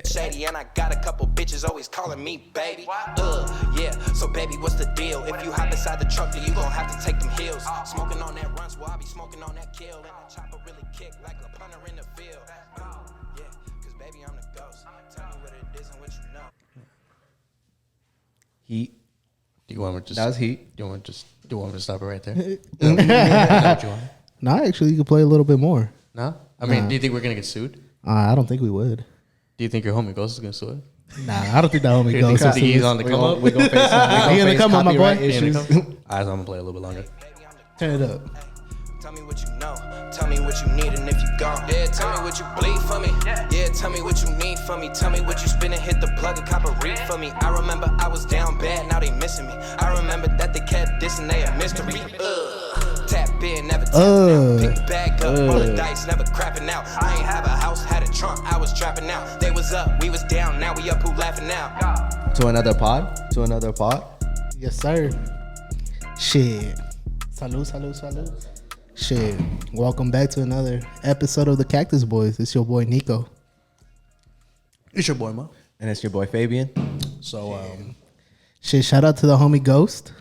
Shady, and I got a couple bitches always calling me baby. Yeah, so baby, what's the deal? If you hop inside the truck, then you gon' have to take them heels. Smoking on that runs, well, I be smoking on that kill. And the chopper really kick like a punter in the field. Yeah, cause baby, I'm the ghost. Tell me what it is and what you know. Heat. Do you want me to just? That was heat. Do you want me to stop it right there? No, actually, you could play a little bit more. No, I mean, do you think we're gonna get sued? I don't think we would. Do you think your homie Ghost is gonna sue it? Nah, I don't think that homie goes. Think he's on the come up? We're gonna face some. He gonna come up, my boy. Alright, so I'm gonna play a little bit longer. Turn it up. Tell me what you know. Tell me what you need, and if you gone, yeah, tell me what you bleed for me. Yeah, tell me what you need for me. Tell me what you spin and hit the plug and cop a read for me. I remember I was down bad, now they missing me. I remember that they kept dissing, they a mystery. Tap in, never tap out. Pick the bag up, roll the dice, never crapping out. I ain't have a house, had a trunk, I was trapping out. They was up, we was down, now we up, who laughing out? To another pod. Yes, sir. Shit. Salud. Shit. Welcome back to another episode of the Cactus Boys. It's your boy Nico. It's your boy Mo. And it's your boy Fabian. So, Shit. Shout out to the homie Ghost.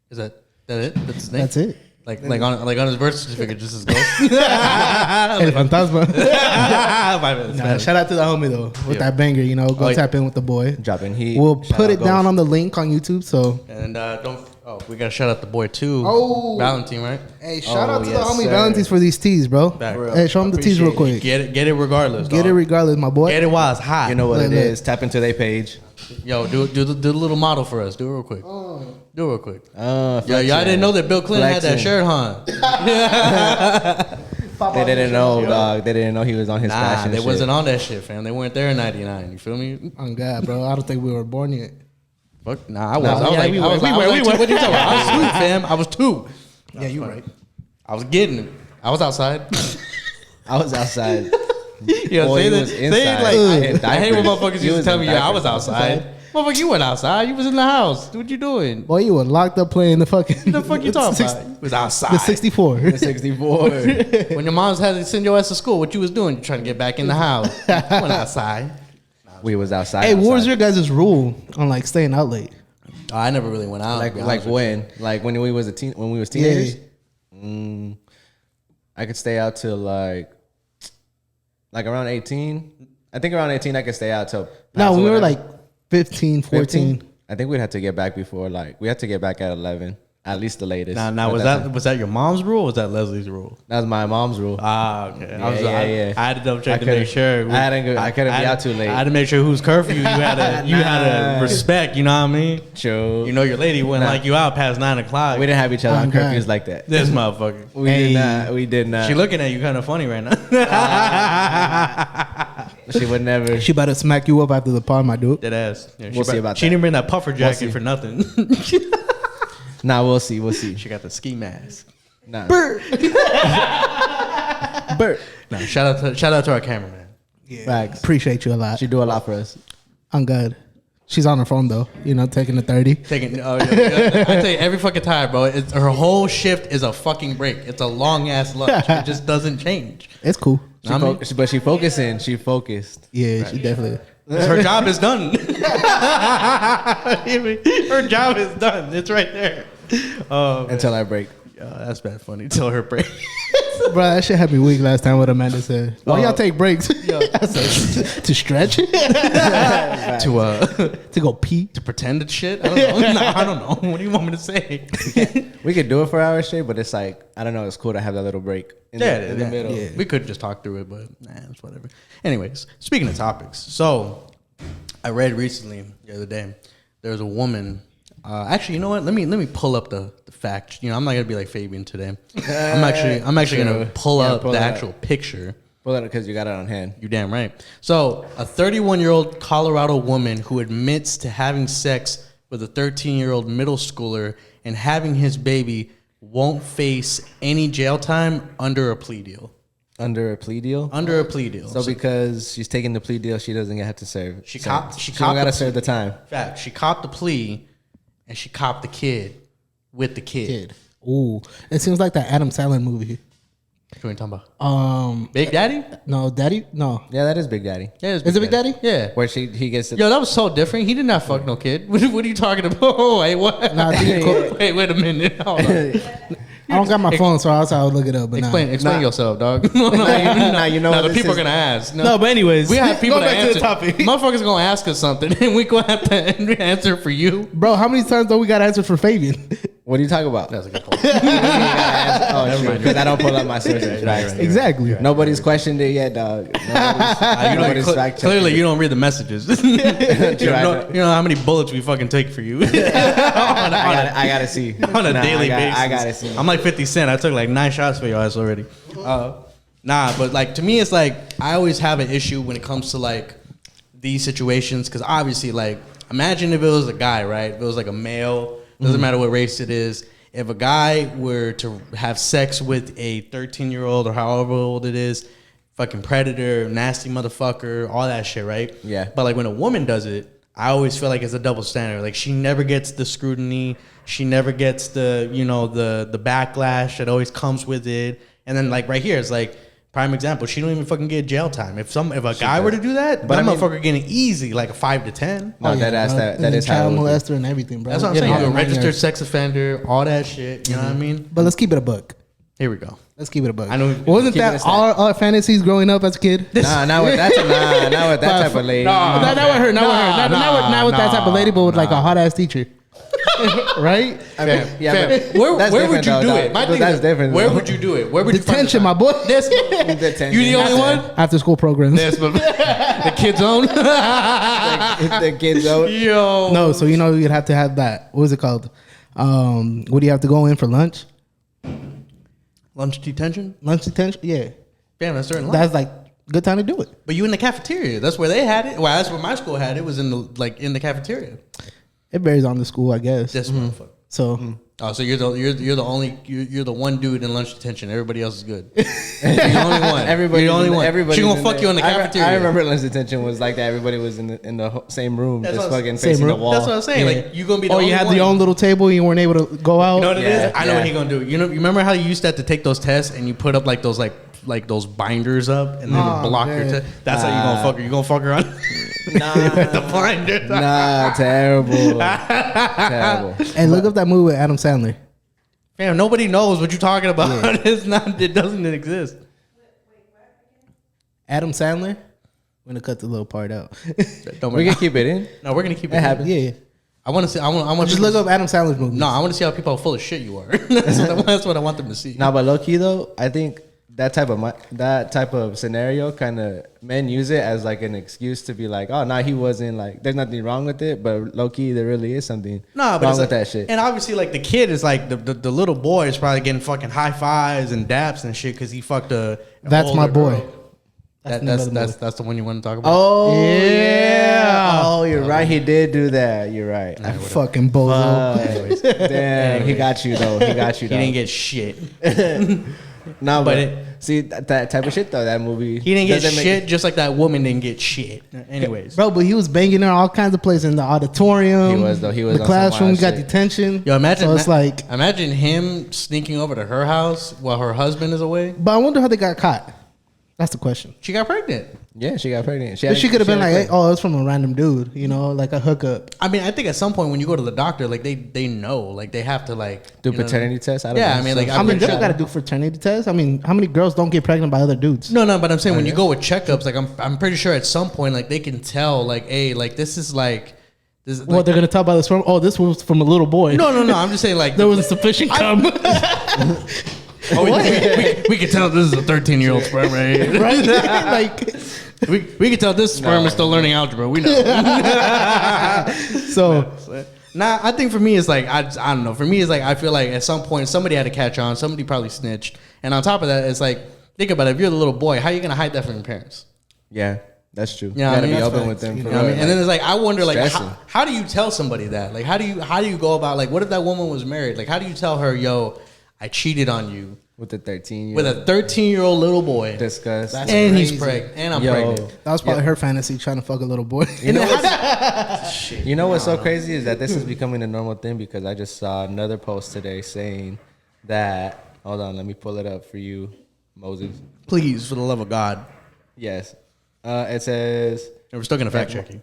is that it? That's his name. That's it. Like on his birth certificate, just his Ghost. El Fantasma. Nah, Nah, shout out to the homie though with that banger. You know, go tap in with the boy. Dropping heat. We'll Shout put out it down Ghost. on the link on YouTube. So And we gotta shout out the boy too. Oh. Valentine, right? hey, shout out to the yes, homie sir. Valentines for these teas, bro. Back. Hey, show him the teas real quick. Get it regardless. Get it dog. regardless, my boy. Get it while it's hot. You know what Look, it look. is. Tap into their page. Yo, do the little model for us. Do it real quick. Do it real quick. Yo, Flexing. y'all didn't know that Bill Clinton had that Flexing. shirt on. They didn't know, dog. They didn't know he was on his Nah, fashion they shit. wasn't on that shit, fam. They weren't there in '99. You feel me? Oh God, bro. I don't think we were born yet. Fuck, nah, I was. Nah, I was yeah, like, we I were. was We like, were, I was we like, were. what you talking about? I was 2, fam. I was 2. Yeah, you're right. I was getting it. I was outside. I was outside. Yo, Boy, say he that. was Say inside. like, In I hate when diapers. motherfuckers He used to was tell in me, yeah, I diapers. was outside. Motherfucker, you weren't outside. You was in the house. What you doing? Boy, you were locked up playing the fucking. What the fuck you talking about? You was outside. The 64. 64. When your mom's had to send your ass to school, what you was doing? You trying to get back in the house. You went outside. We was outside. Hey, what was outside. your guys' rule on like staying out late? Oh, I never really went out. like to be honest with when? Like when we was when we was teenagers? I could stay out till like around 18. I think around 18 I could stay out till No, past we were whatever. like 15, 14. 15? I think we'd have to get back before we had to get back at 11. At least the latest. you. Now, But was that your mom's rule or was that Leslie's rule? that was my mom's rule. Ah, okay. Yeah. I had to double check I to make couldn't- sure. I couldn't be out too late. I had to make sure whose curfew you had to respect. You know what I mean? True. You know your lady wouldn't like you out past 9 o'clock. We didn't have each other on Okay. curfews like that. This motherfucker. We did not. She looking at you kind of funny right now. She would never. She about to smack you up after the pod, my dude. Dead ass. Yeah, We'll see about She that. didn't bring that puffer jacket see. for nothing. Nah, we'll see. We'll see. She got the ski mask. Nah. Bert. No, shout out to our cameraman. Yeah, Facts. appreciate you a lot. She do a lot for us. I'm good. She's on her phone though, you know, taking the 30. Taking, I tell you, every fucking time, bro. Her whole shift is a fucking break. It's a long ass lunch. It just doesn't change. It's cool. But she focusing. She focused. Yeah, she definitely. Her job is done. Her job is done. It's right there. Oh, man. Until I break. That's bad funny. Till her break. Bro, that shit had me weak last time. What Amanda said. Why y'all take breaks? I said, to stretch, to to go pee. to pretend it's shit. I don't know. No, I don't know. What do you want me to say? We could do it for hours straight, but it's like, I don't know. It's cool to have that little break in the middle. Yeah. We could just talk through it, but it's whatever. Anyways, speaking of topics, so I read recently the other day there was a woman. Actually, you know what? Let me pull up the fact. You know, I'm not gonna be like Fabian today. I'm actually gonna pull up pull the it up. actual picture. Well, because you got it on hand. You're damn right. So, a 31-year-old Colorado woman who admits to having sex with a 13-year-old middle schooler and having his baby won't face any jail time under a plea deal. Under a plea deal? Under a plea deal. So because she's taking the plea deal, she doesn't have to serve. She She copped don't got to the serve the time. fact, she copped the plea and she copped the kid with the kid. Ooh, it seems like that Adam Sandler movie. What are you talking about? Big Daddy? No, Daddy. No, Yeah, that is Big Daddy. Yeah, is it Big Daddy? Yeah. Where he gets. Yo, that was so different. He did not fuck no kid. What are you talking about? Oh, wait, what? Nah, I think wait a minute. Hold on. I don't got my phone, so I'll look it up. But Explain yourself, dog. you know the what people this are gonna ask. No, but anyways, we have people go to back answer. to the topic. Motherfuckers gonna ask us something, and we gonna have to answer for you. Bro, how many times do we got answered for Fabian? What are you talking about? That's a good point. Oh, true. Because I don't pull up my sources. Right. Exactly. Nobody's questioned it yet, dog. Nobody's fact-checked Clearly, it. you don't read the messages. you know how many bullets we fucking take for you I gotta see on a daily basis. I gotta see. I'm like 50 Cent. I took like 9 shots for your ass already. Nah, but like to me, it's like I always have an issue when it comes to like these situations because obviously, like, imagine if it was a guy, right? If it was like a male, doesn't matter what race it is. If a guy were to have sex with a 13-year-old or however old it is, fucking predator, nasty motherfucker, all that shit, right? Yeah. But like when a woman does it, I always feel like it's a double standard. Like she never gets the scrutiny, she never gets the the backlash that always comes with it. And then like right here, it's like prime example. She don't even fucking get jail time. If a guy were to do that, But that I mean- motherfucker getting easy like a 5 to 10. No, that is how child it would be. molester and everything, bro. That's what I'm Get saying. all You're a the 9 registered yards. sex offender, all that shit. You know what I mean? But let's keep it a buck. Here we go. Let's keep it a buck. I know- Wasn't keep it a that stack. our fantasies growing up as a kid? Nah, not with that type of lady. Not with her. Not with that type of lady, but with like a hot ass teacher. Right? I mean, yeah, but Where that's would different, you though, do dog. it? My But thing that's is, different. Where though. would you do it? Where would you find Detention, the my boy. Detention. You the only one? After school programs. Yes, but the kids own. The kids out. Yo. No, so you'd have to have that. What is it called? What do you have to go in for lunch? Lunch detention? Lunch detention? Yeah. Damn, that's during lunch. That's like good time to do it. But you in the cafeteria. That's where they had it. Well, that's where my school had it. Was in the cafeteria. It varies on the school, I guess. This motherfucker. So Oh, so you're the only you're the one dude in lunch detention. Everybody else is good. You're the only one. Everybody, You're the only one. Everybody. She gonna fuck you in the cafeteria. I remember lunch detention was like that. Everybody was in the same room, That's just what I'm- fucking same facing the room. wall. That's what I'm saying. Like you gonna be. The oh, only you had one. your own little table. You weren't able to go out. You know what it is? Yeah, I know yeah. what he gonna do. You remember how you used to have to take those tests and you put up like those binders up and then Oh, block your man. test. That's how you gonna fuck her. You gonna fuck her on the binder. Nah, terrible. Terrible. Hey, look up that movie with Adam Sandler. Fam, nobody knows what you're talking about. It's not. It doesn't exist. Adam Sandler. I'm gonna cut the little part out. Don't We worry. can keep it in. No, we're gonna keep it. It happens. Yeah. I want to see. I want Just people look to- up Adam Sandler's movie. No, I want to see how people are full of shit you are. That's what I want them to see. Nah, but low key though, I think that type of scenario kind of men use it as like an excuse to be like, oh, nah, he wasn't like. There's nothing wrong with it, but low key there really is something But wrong it's with like, that shit. And obviously, like the kid is like the little boy is probably getting fucking high fives and daps and shit because he fucked a. That's my older boy. girl. That's the name of the movie. That's the one you want to talk about. Oh Yeah. Oh, you're right. He did do that. You're right. Fucking bozo. Anyways, Damn, he got you though. He got you. he Though. didn't get shit. No, but but it- see that type of shit though. That movie. He didn't get doesn't make- shit, just like that woman didn't get shit. Anyways, Bro, but he was banging her all kinds of places in the auditorium. He was, though. He was the on some classroom. wild Got shit. detention. yo, imagine. So it's like, imagine him sneaking over to her house while her husband is away. but I wonder how they got caught. That's the question. She got pregnant. Yeah, she got pregnant. But she could have been like, had a hey, oh, it's from a random dude, like a hookup. I mean, I think at some point when you go to the doctor, like they know, like they have to like do you know- paternity tests. I don't Yeah, know. I mean, like I mean, pretty they sure- don't got to do fraternity tests. I mean, how many girls don't get pregnant by other dudes? No, but I'm saying when you go with checkups, like I'm pretty sure at some point like they can tell, like, hey, like this is like this. What they're gonna tell by the sperm? Oh, this was from a little boy. No. I'm just saying like there was sufficient cum. oh, we can tell this is a 13-year-old sperm right here. Right? Like, We can tell this sperm is still learning algebra. We know. so Nah, I think for me it's like I don't know. For me it's like I feel like at some point somebody had to catch on. Somebody probably snitched, and on top of that, it's like think about it. If you're the little boy, how are you gonna hide that from your parents? Yeah, that's true. Yeah, you gotta I mean, be that's open facts. with them. You For You know what I real. mean? And then it's like I wonder like Stressing. how do you tell somebody that? Like how do you go about like what if that woman was married? Like how do you tell her, yo, I cheated on you with the 13 with a 13-year-old little boy discuss. That's and he's crazy. pregnant and I'm Yo. pregnant. that was probably her fantasy, trying to fuck a little boy. You know what's so crazy is that this is becoming a normal thing because I just saw another post today saying that. Hold on, let me pull it up for you. Moses. Please, for the love of God. Yes. It says And we're still gonna fact check you.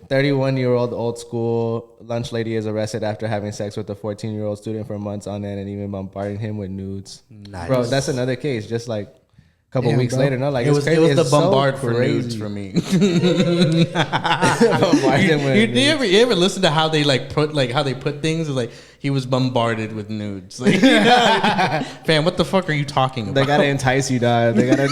31-year-old old school lunch lady is arrested after having sex with a 14-year-old student for months on end and even bombarding him with nudes. Nice. Bro, that's another case. Just like a couple Damn, weeks bro. later, no, like It was crazy. the It's so bombard for crazy. nudes for me. Bombarding with You nudes. ever listen to how they how they put things? It's like he was bombarded with nudes. Like, fam, what the fuck are you talking about? They gotta entice you, dog. They gotta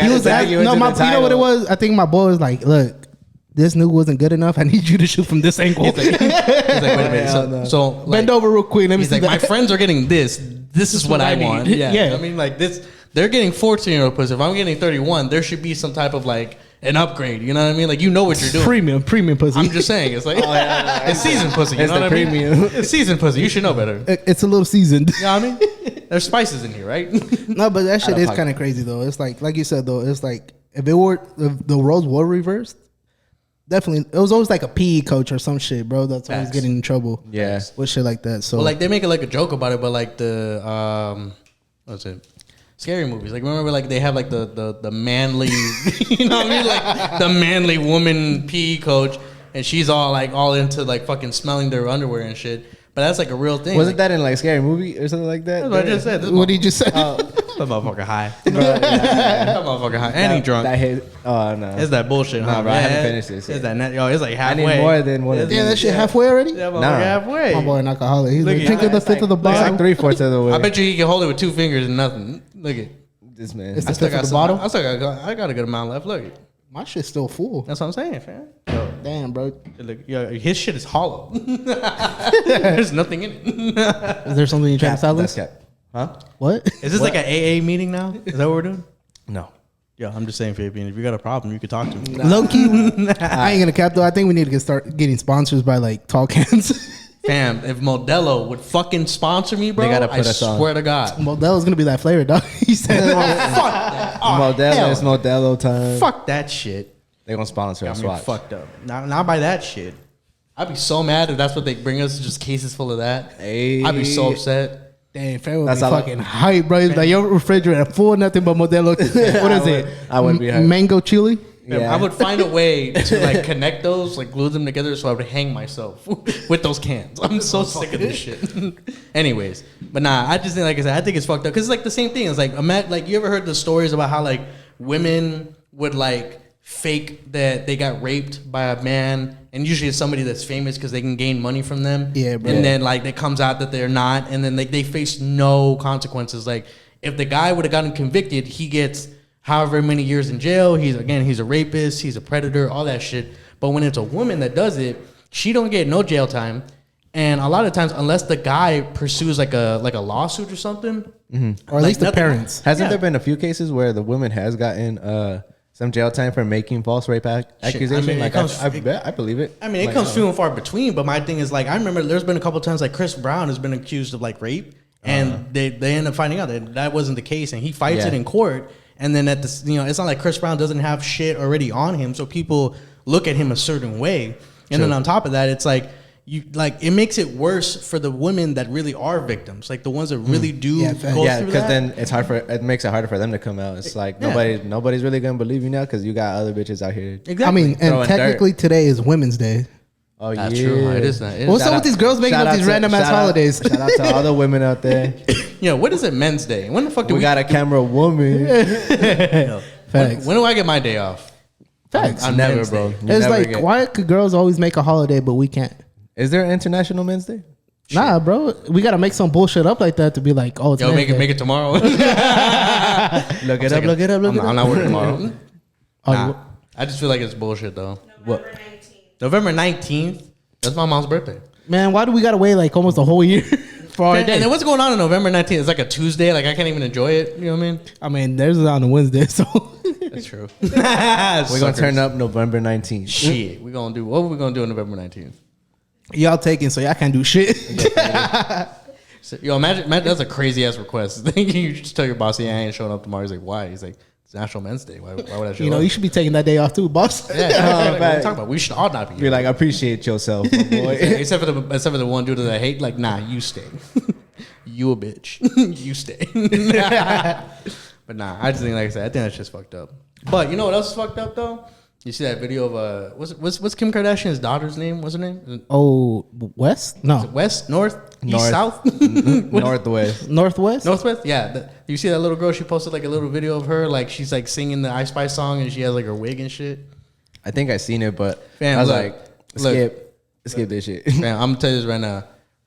He was drag you no, into my, the you know what it title. was? I think my boy was like, "Look, this nude wasn't good enough. I need you to shoot from this angle. He's like, wait a minute. Hell no. So like, Bend over real quick. Let me he's see like, that." my friends are getting this. This is what I need. want. Yeah. I mean, like this. They're getting 14-year-old pussy. If I'm getting 31, there should be some type of like an upgrade. You know what I mean? Like you know what you're doing. premium pussy. I'm just saying, it's like it's seasoned pussy. You It's know the what I mean? premium. It's seasoned pussy. You should know better. It's a little seasoned. You know what I mean? There's spices in here, right? No, but that shit of is pocket. kind of crazy though. It's like you said though. It's like if the roles were reversed, definitely it was always like a PE coach or some shit, bro. That's always Facts. getting in trouble. Yeah. with shit like that. So Well, like they make it like a joke about it, but like the what's it? Scary movies. Like remember, like they have like the manly, you know what I mean? Like the manly woman PE coach, and she's all into like fucking smelling their underwear and shit. But that's like a real thing. Wasn't that in like Scary Movie or something like that? That's what I just said? This what did you just say? That motherfucker high. Bro, yeah. That motherfucker high. And he drunk. That hit. Oh no. It's that bullshit, huh? Nah, bro, I haven't finished this It's yet. that. It's like I halfway. need more than one of Yeah, these. that shit halfway already. Yeah, motherfucker Nah. halfway. My boy, an alcoholic. He's Look like at drinking you. the fifth of the It's bottle. like 3/4 of the way. I bet you he can hold it with two fingers and nothing. Look at. this man. It's I the still fifth got of the some. bottle. I got a good amount left. Look. My shit's still full. That's what I'm saying, fam. Damn, bro. Look, his shit is hollow. There's nothing in it. Is there something you're trying to sell That's us? cap. Huh? What? Is this like an AA meeting now? Is that what we're doing? No. Yeah, I'm just saying, Fabian. If you got a problem, you could talk to me. Low key, I ain't gonna cap though. I think we need to start getting sponsors by like Tall Cans. Fam, if Modelo would fucking sponsor me, bro, They gotta I put us on. swear to God. Modelo's gonna be that flavor, dog. He said, Fuck that. Oh, Modelo, hell. it's Modelo time. Fuck that shit. They gonna sponsor Got us. me Watch. fucked up. Not by that shit. I'd be so mad if that's what they bring us, just cases full of that. Hey. I'd be so upset. "Damn, fam would That's be all I- fucking hype, bro. It's like your refrigerator full of nothing but Modelo. What is it? I would be hyped. Mango chili. Yeah. I would find a way to like connect those, like glue them together, so I would hang myself with those cans. I'm so sick of this shit. Anyways, but nah, I just think, like I said, I think it's fucked up because it's like the same thing. It's like you ever heard the stories about how like women would like fake that they got raped by a man, and usually it's somebody that's famous because they can gain money from them. Yeah, bro. And then like it comes out that they're not, and then like they face no consequences. Like if the guy would have gotten convicted, he gets however many years in jail. He's a rapist, he's a predator, all that shit. But when it's a woman that does it, she don't get no jail time. And a lot of times, unless the guy pursues like a lawsuit or something, Or at least the nothing- parents. Hasn't Yeah. there been a few cases where the woman has gotten some jail time for making false rape accusation? I mean, like I believe it. I mean, it Like, comes few and far between. But my thing is, like, I remember there's been a couple times like Chris Brown has been accused of like rape, and they end up finding out that wasn't the case, and he fights Yeah. it in court. And then at this, it's not like Chris Brown doesn't have shit already on him, so people look at him a certain way. And then on top of that, it's like it makes it worse for the women that really are victims, like the ones that really do Yeah, facts. go Yeah, through because that. then it makes it harder for them to come out. It's like Yeah. nobody's really gonna believe you now because you got other bitches out here. Exactly. I mean, and Throwing technically today is Women's Day. Oh that's yeah, true. It is not. It is What's not. up with these girls making Shout up out these to- random ass shout out- holidays? Shout out to all the women out there. What is it? Men's Day. When the fuck do We got a camera woman. Facts. When do I get my day off? Facts. I'm Never, Men's bro. Day. You It's never like, get- why could girls always make a holiday but we can't? Is there an International Men's Day? Nah, bro. We gotta make some bullshit up like that to be like, oh, it's Yo, Men's make it Day. make it tomorrow. Look it up. Look it up. Look it I'm up. not working tomorrow. Oh, Nah, you- I just feel like it's bullshit though. What? November 19th. That's my mom's birthday. Man, why do we gotta wait like almost a whole year for our And day? then what's going on November 19th? It's like a Tuesday. Like I can't even enjoy it. You know what I mean? I mean, there's on a Wednesday, so That's true. We're gonna turn up November 19th. Shit. What are we gonna do on November 19th? y'all taking, so y'all can't do shit. So, yo, imagine that's a crazy ass request. You just tell your boss, yeah, I ain't showing up tomorrow. He's like, why? He's like, it's National Men's Day. Why would I show You know, up? you should be taking that day off too, boss. Yeah, what are you talking about? We should all not be Be here. like, appreciate yourself, my boy. except for the one dude that I hate. Like, nah, you stay. You a bitch. You stay. But nah, I just think, like I said, I think that's just fucked up. But you know what else is fucked up though? You see that video of what's Kim Kardashian's daughter's name? What's her name? Oh, West? No. Is it West, North, East, North. South, Northwest. Northwest? Northwest. Yeah, you see that little girl? She posted like a little video of her, like she's like singing the I Spy song, and she has like her wig and shit. I think I seen it, but Fam, I was look, like, skip this shit. Man, I'm gonna tell you this right now.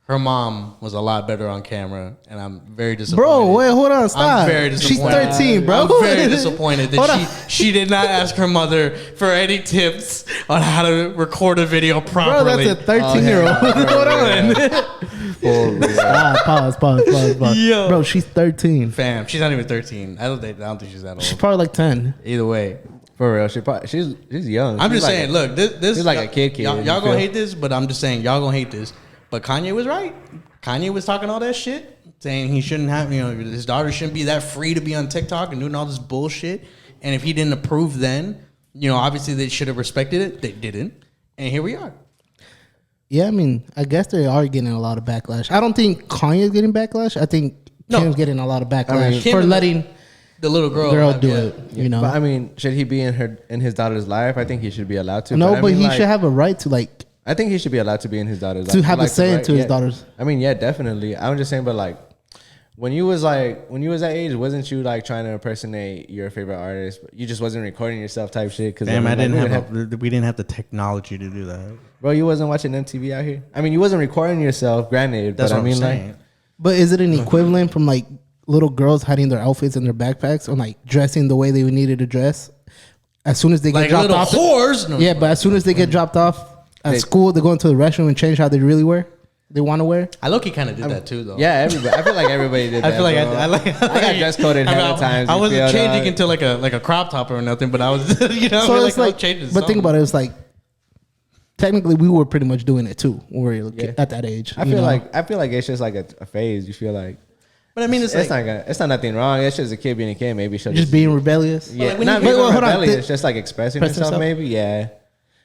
Her mom was a lot better on camera, and I'm very disappointed. Bro, wait, hold on, stop. I'm very disappointed. She's 13, bro. I'm very disappointed that she did not ask her mother for any tips on how to record a video Bro, properly. that's a 13-year-old. Hold on. Stop, pause. Yo. Bro, she's 13. Fam, she's not even 13. I don't think she's that old. She's probably like 10. Either way, For real, she's young. I'm She's just like saying. Look, this she's like a kid. Y'all You gonna feel? hate this, but I'm just saying y'all gonna hate this. But Kanye was right. Kanye was talking all that shit, saying he shouldn't have, his daughter shouldn't be that free to be on TikTok and doing all this bullshit. And if he didn't approve then, obviously they should have respected it. They didn't, and here we are. Yeah, I mean, I guess they are getting a lot of backlash. I don't think Kanye's getting backlash. I think Kim's getting a lot of backlash Kim for letting the little girl do it. But I mean, should he be in his daughter's life? I think he should be allowed to. No, I but mean, he like, should have a right to like. I think he should be allowed to be in his daughter's life. To have a say right, to his yeah. daughters. I mean, yeah, definitely. I'm just saying, but like, when you was that age, wasn't you like trying to impersonate your favorite artist? You just wasn't recording yourself type shit. Cause Damn, we didn't have the technology to do that. Bro, you wasn't watching MTV out here. I mean, you wasn't recording yourself, granted. That's but what I mean, I'm saying. like, But is it an equivalent from like little girls hiding their outfits in their backpacks or like dressing the way they needed to dress? As soon as they get Like dropped little off, whores. No, yeah. But as soon as they get dropped off at school, they go into the restroom and change how they really wear. They want to wear. I low-key kind of did that too, though. yeah, everybody. I feel like everybody did that. I feel like bro. I got dress coded hella times. I you wasn't feel, changing dog? into like a crop top or nothing, but I was, So it's like, but think about it. It's like technically we were pretty much doing it too when we were at that age. I feel like it's just like a phase. You feel like, But I mean, it's not nothing wrong. It's just a kid being a kid. Maybe she'll just being rebellious. yeah, like when not you- being Wait, hold on. rebellious. Just like expressing Express herself. herself? Maybe yeah.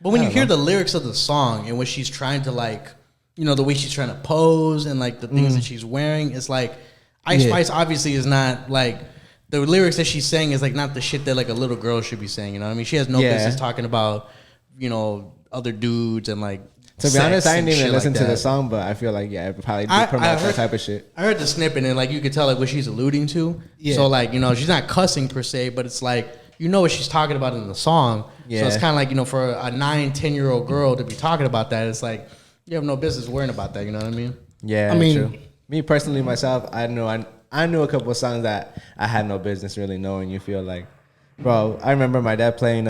But when you hear the lyrics of the song and what she's trying to like, the way she's trying to pose and like the things that she's wearing, it's like Ice Spice obviously is not like the lyrics that she's saying is like not the shit that like a little girl should be saying. You know what I mean? She has no business talking about other dudes and like. To be honest, I didn't even listen like to the that. song, but I feel like it probably do I promote heard- that type of shit. I heard the snippet and like you could tell like what she's alluding to. Yeah. So like she's not cussing per se, but it's like what she's talking about in the song. Yeah. So it's kind of like for a 9-10-year-old girl to be talking about that, it's like you have no business worrying about that. You know what I mean? Yeah, I mean- true. Me personally, myself, I knew a couple of songs that I had no business really knowing. You feel like, bro, I remember my dad playing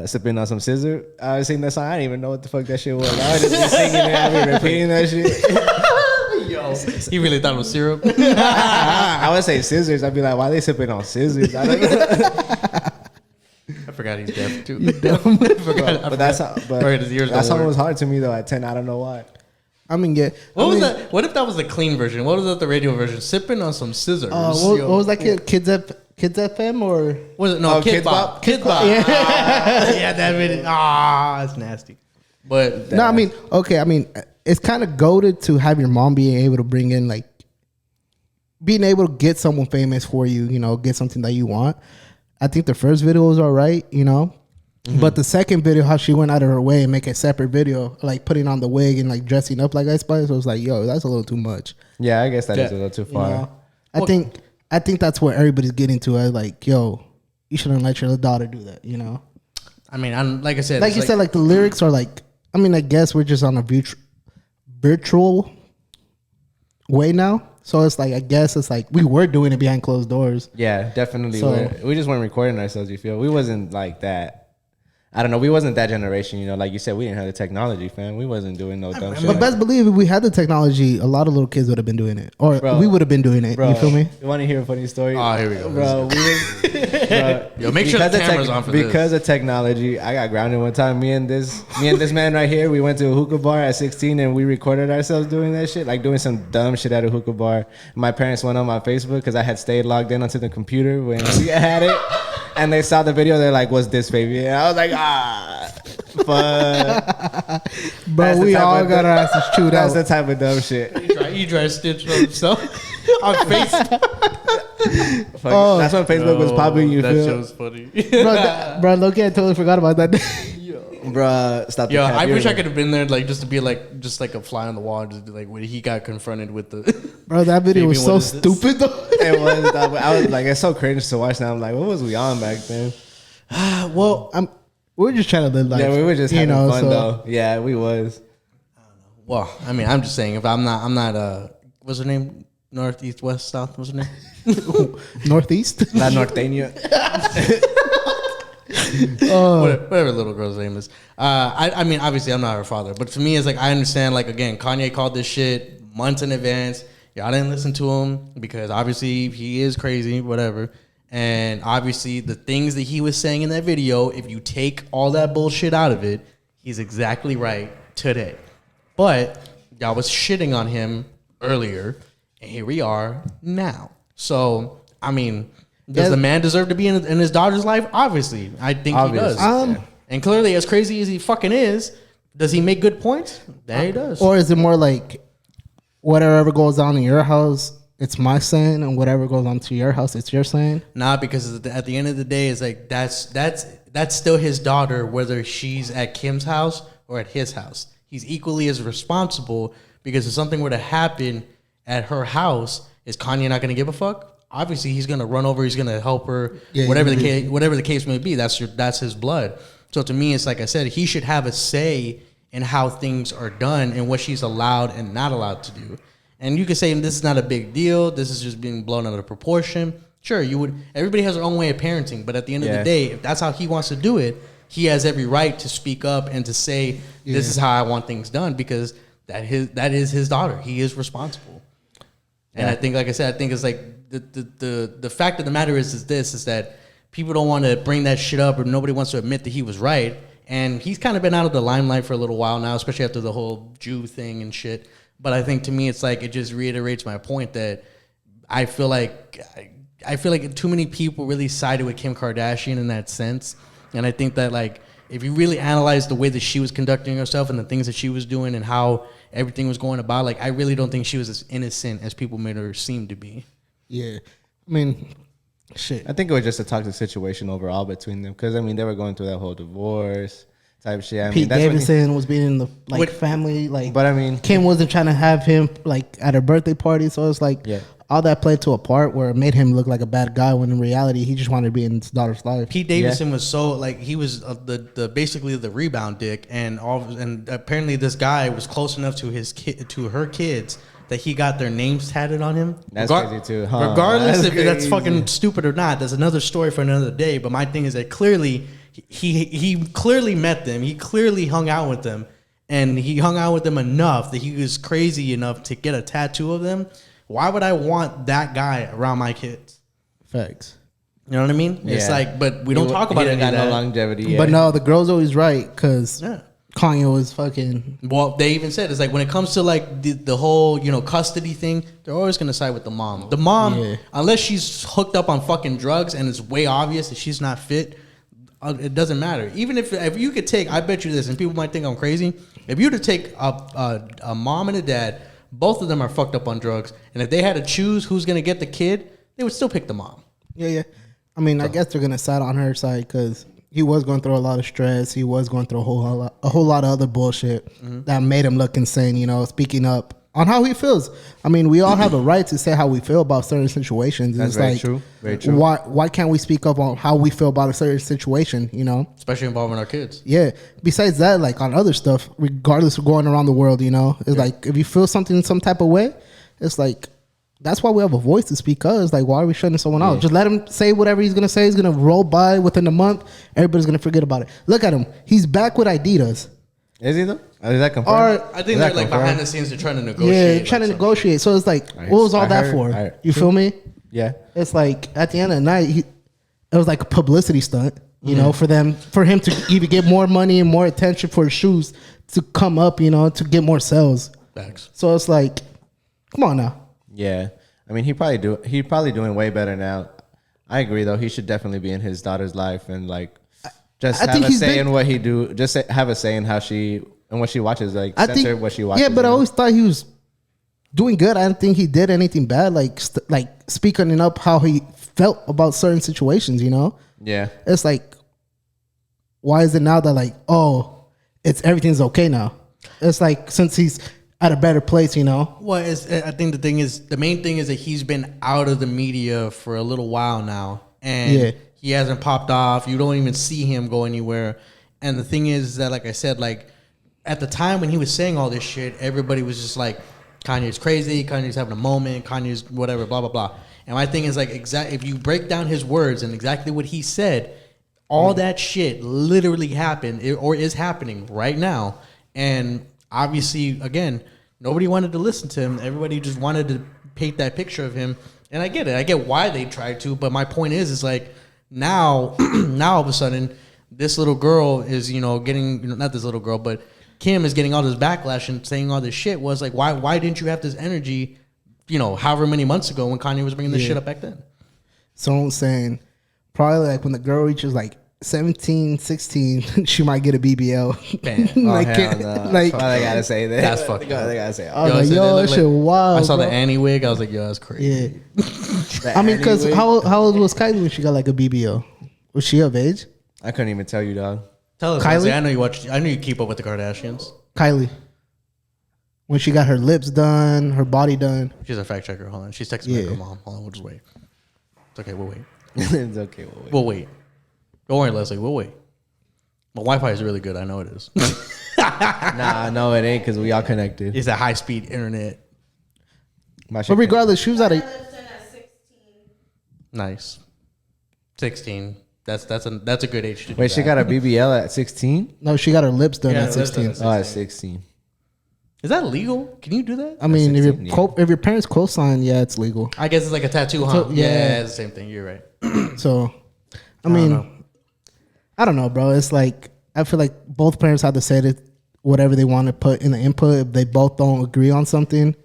sipping on some scissor. I was singing that song. I didn't even know what the fuck that shit was. I would just be singing it. I'd be repeating that shit. Yo, he really thought it was syrup. I would say scissors. I'd be like, why they sipping on scissors? I don't know. I forgot he's deaf too. But that his ears don't song work. was hard to me though at 10. I don't know why. I mean, yeah. What was that? What if that was the clean version? What was that the radio version? Sipping on some scissors. What was that kid? Kids FM or Was it no Kid Kidz Bop? Bop? Kid Bop. Yeah, that video. That's nasty. But no? I mean, okay. I mean, it's kind of goated to have your mom being able to bring in like being able to get someone famous for you. Get something that you want. I think the first video was all right. But the second video, how she went out of her way and make a separate video, like putting on the wig and like dressing up like Ice Spice, I was like, yo, that's a little too much. Yeah, I guess that is a little too far. I think that's what everybody's getting to. I like, yo, you shouldn't let your daughter do that. I mean, like I said, Like you said, like the lyrics are like, I mean, I guess we're just on a virtual way now. So it's like, I guess it's like we were doing it behind closed doors. Yeah, definitely. So- We just weren't recording ourselves. You feel we wasn't like that. I don't know. We wasn't that generation. Like you said, we didn't have the technology, fam. We wasn't doing no dumb shit. But best believe if we had the technology, a lot of little kids would have been doing it, or Bro. we would have been doing it. Bro, You feel me? You want to hear a funny story? Oh, here we go. Bro, Yo, make sure the camera's on for this. Because of technology, I got grounded one time. Me and this man right here, we went to a hookah bar at 16 and we recorded ourselves doing that shit, like doing some dumb shit at a hookah bar. My parents went on my Facebook because I had stayed logged in onto the computer when we had it. And they saw the video. They're like, "What's this, baby?" And I was like, fuck. Bro, we all got our asses chewed That's out. the type of dumb shit. He tried to stitch on himself. on Facebook. That's when Facebook was popping. You that feel? show's funny. Bro, look, I totally forgot about that. Bruh, stop. Yo, the cap. I You're wish I right. could have been there, like just to be like, just like a fly on the wall, just like when he got confronted with the. Bro, that video was Fabian, so what is this? stupid though. It was. I was like, it's so cringe to watch now. I'm like, what was we on back then? Well, we were just trying to live life. Yeah, we were just you having know, fun so- though. Yeah, we was. Well, I mean, I'm just saying, if I'm not. What's her name? North, east, west, south. What's her name? Northeast. La Norteña. Whatever little girl's name is. I mean, obviously, I'm not her father, but to me, it's like I understand. Like again, Kanye called this shit months in advance. Y'all didn't listen to him because obviously he is crazy, whatever. And obviously, the things that he was saying in that video, if you take all that bullshit out of it, he's exactly right today. But y'all was shitting on him earlier, and here we are now. So, I mean, does the man deserve to be in his daughter's life? Obviously, I think Obvious. he does. And clearly, as crazy as he fucking is, does he make good points? Yeah, he does. Or is it more like whatever goes on in your house, it's my saying, and whatever goes on to your house, it's your saying? Nah, because at the end of the day, it's like that's still his daughter, whether she's at Kim's house or at his house. He's equally as responsible because if something were to happen at her house, is Kanye not going to give a fuck? Obviously, he's going to run over. He's going to help her. Yeah, whatever the case may be. That's his blood. So to me, it's like I said, he should have a say in how things are done and what she's allowed and not allowed to do. And you could say this is not a big deal. This is just being blown out of proportion. Sure, you would. Everybody has their own way of parenting, but at the end of the day, if that's how he wants to do it, he has every right to speak up and to say, "This is how I want things done," because that is his daughter. He is responsible. And I think, like I said, I think it's like the fact of the matter is that people don't want to bring that shit up, or nobody wants to admit that he was right. And he's kind of been out of the limelight for a little while now, especially after the whole Jew thing and shit. But I think to me, it's like it just reiterates my point that I feel like too many people really sided with Kim Kardashian in that sense. And I think that like if you really analyze the way that she was conducting herself and the things that she was doing and how everything was going about, like I really don't think she was as innocent as people made her seem to be. Yeah. I mean, shit. I think it was just a toxic situation overall between them because I mean they were going through that whole divorce type shit. I mean, Pete that's when Davidson was being in the like What- family, like. But I mean, Kim wasn't trying to have him like at her birthday party, so it's like all that played to a part where it made him look like a bad guy when in reality he just wanted to be in his daughter's life. Pete Davidson was so like he was the basically the rebound dick, and apparently this guy was close enough to her kids that he got their names tatted on him. That's crazy too, huh? Regardless That's if that's crazy. fucking stupid or not, that's another story for another day. But my thing is that clearly he clearly met them, he clearly hung out with them, and he hung out with them enough that he was crazy enough to get a tattoo of them. Why would I want that guy around my kids? Facts. You know what I mean? It's Yeah. like, but we don't talk about it. any Got of that. no longevity. Yeah. But no, the girl's always right because Yeah. Kanye was fucking. Well, they even said it's like when it comes to like the whole custody thing, they're always gonna side with the mom. The mom, Yeah. unless she's hooked up on fucking drugs and it's way obvious that she's not fit, it doesn't matter. Even if you could take, I bet you this, and people might think I'm crazy. If you were to take a mom and a dad, both of them are fucked up on drugs, and if they had to choose who's gonna get the kid, they would still pick the mom. Yeah. I mean, I guess they're gonna side on her side because he was going through a lot of stress. He was going through a whole lot of other bullshit that made him look insane. Speaking up on how he feels. I mean, we all have a right to say how we feel about certain situations. That's it's very like, true. Very true. Why can't we speak up on how we feel about a certain situation? Especially involving our kids. Yeah. Besides that, like on other stuff, regardless of going around the world, it's like if you feel something in some type of way, it's like that's why we have a voice to speak up. It's like, why are we shutting someone out? Just let him say whatever he's gonna say. He's gonna roll by within a month. Everybody's gonna forget about it. Look at him. He's back with Adidas. Is he though? Is that confirmed? I think they're like behind the scenes. They're trying to Yeah, negotiate. trying to like, negotiate. So it's like, Right. what was all I that heard- for? I- You feel me? Yeah. It's like at the end of the night, it was like a publicity stunt, for him to even get more money and more attention for his shoes to come up, to get more sales. Facts. So it's like, come on now. Yeah. I mean, he probably doing way better now. I agree though. He should definitely be in his daughter's life and like just I have think a he's say been- in what he do. Have a say in how she and what she watches. Like I censor think what she watches. Yeah, but I always thought he was doing good. I don't think he did anything bad. Like speaking up how he felt about certain situations. You know. Yeah. It's like, why is it now that like, oh, everything's okay now? It's like since he's at a better place, you know. Well, I think the main thing is that he's been out of the media for a little while now, and he hasn't popped off. You don't even see him go anywhere. And the thing is that, like I said, like at the time when he was saying all this shit, everybody was just like, Kanye's crazy, Kanye's having a moment, Kanye's whatever, blah blah blah. And my thing is like, if you break down his words and exactly what he said, all that shit literally happened or is happening right now. And obviously, again, nobody wanted to listen to him. Everybody just wanted to paint that picture of him. And I get it. I get why they tried to. But my point is like now, now all of a sudden, this little girl is, getting, not this little girl, but Kim is getting all this backlash and saying all this shit. Was like, why didn't you have this energy, however many months ago when Kanye was bringing this shit up back then? Someone saying probably like when the girl reaches like 17, 16, she might get a BBL. Man. Like, hell no. like Why they gotta say that? That's fucked up. They gotta say, I was like, yo, that shit wild. I saw bro. the Annie wig. I was like, yo, that's crazy. Yeah. I mean, because how old was Kylie when she got like a BBL? Was she of age? I couldn't even tell you, dog. Tell us, Kylie? Leslie, I know you keep up with the Kardashians. Kylie. When she got her lips done, her body done. She's a fact checker. Hold on. She's texting me, her mom. Hold on, we'll just wait. It's okay, we'll wait. It's okay. We'll wait. Don't worry, Leslie, we'll wait. My Wi-Fi is really good. I know it is. Nah, no, it ain't because we all connected. It's a high-speed internet. But regardless, she was at a... Nice. 16. That's a good age to do Wait, she got a BBL at 16? No, she got her lips done Yeah, at her lips done 16. at Oh, at 16. Is that legal? Can you do that? I mean, if 16, if your parents co-sign, yeah, it's legal. I guess it's like a tattoo, huh? So, yeah. Yeah, it's the same thing. You're right. So, I mean, I don't know, bro. It's like, I feel like both parents have to say that whatever they want to put in the input. If they both don't agree on something.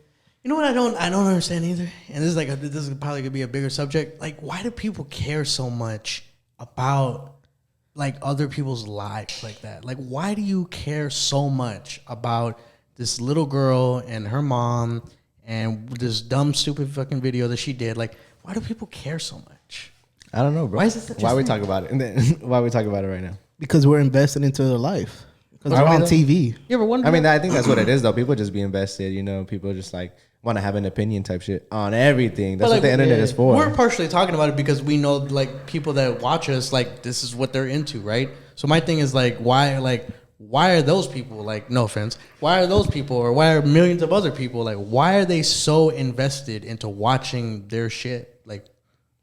You know what I don't understand either? And this is probably gonna be a bigger subject. Like, why do people care so much about like other people's lives like that? Like, why do you care so much about this little girl and her mom and this dumb, stupid fucking video that she did? Like, why do people care so much? I don't know, bro. Why is it such a Why we thing? talk about it? And then why we talk about it right now? Because we're invested into their life. Because Are they're we on though? TV. You ever wonder? I mean, I think that's what it is, though. People just be invested, People just like want to have an opinion type shit on everything. That's what the internet is for. We're partially talking about it because we know like people that watch us, like this is what they're into, right? So my thing is like, why are those people, like, no offense, why are those people, or why are millions of other people, like, why are they so invested into watching their shit? Like,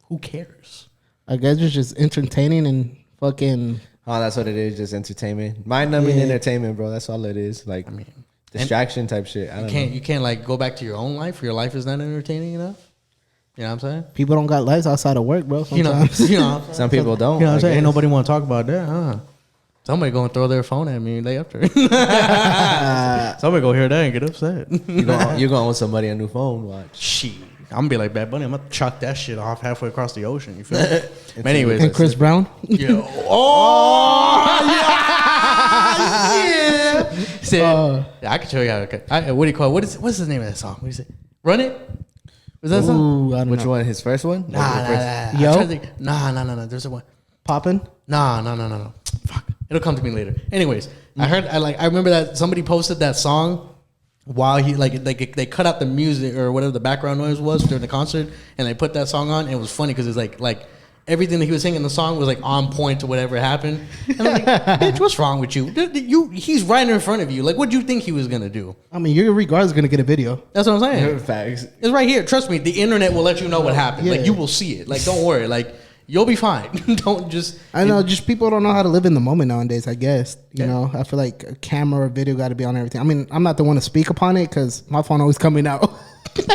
who cares? I guess it's just entertaining and fucking. Oh, that's what it is, just entertainment. Mind-numbing entertainment, bro. That's all it is. Like, distraction type shit. I don't know. You can't like go back to your own life. Your life is not entertaining enough. You know what I'm saying? People don't got lives outside of work, bro. Sometimes. You know. Some people don't. You know what I'm I saying? Ain't guess. nobody want to talk about that, huh? Somebody gonna throw their phone at me day after. Somebody go hear that and get upset. You're gonna owe somebody a new phone. Watch. Shit. I'm gonna be like Bad Bunny. I'm gonna chuck that shit off halfway across the ocean. You feel me? But anyways, And Chris Brown. yeah. Oh yeah. Said, I can show you how to. What do you call it? What's the name of that song? What do you say? Run It. Was that song? Ooh, I don't Which know. one? His first one? Nah. Yo? I'm trying to think. Nah. There's a one. Poppin'. No. Fuck. It'll come to me later. Anyways, I remember that somebody posted that song while he they cut out the music or whatever the background noise was during the concert, and they put that song on. And it was funny because it's like everything that he was singing in the song was like on point to whatever happened. And I'm like, bitch, what's wrong with you? He's right in front of you. Like, what do you think he was gonna do? I mean, you're regardless gonna get a video. That's what I'm saying. Facts. It's right here. Trust me, the internet will let you know what happened. Yeah. Like, you will see it. Like, don't worry. Like, you'll be fine. Don't just. I know, just people don't know how to live in the moment nowadays. I guess you Yeah. know. I feel like a camera or video got to be on everything. I mean, I'm not the one to speak upon it because my phone always coming out. Your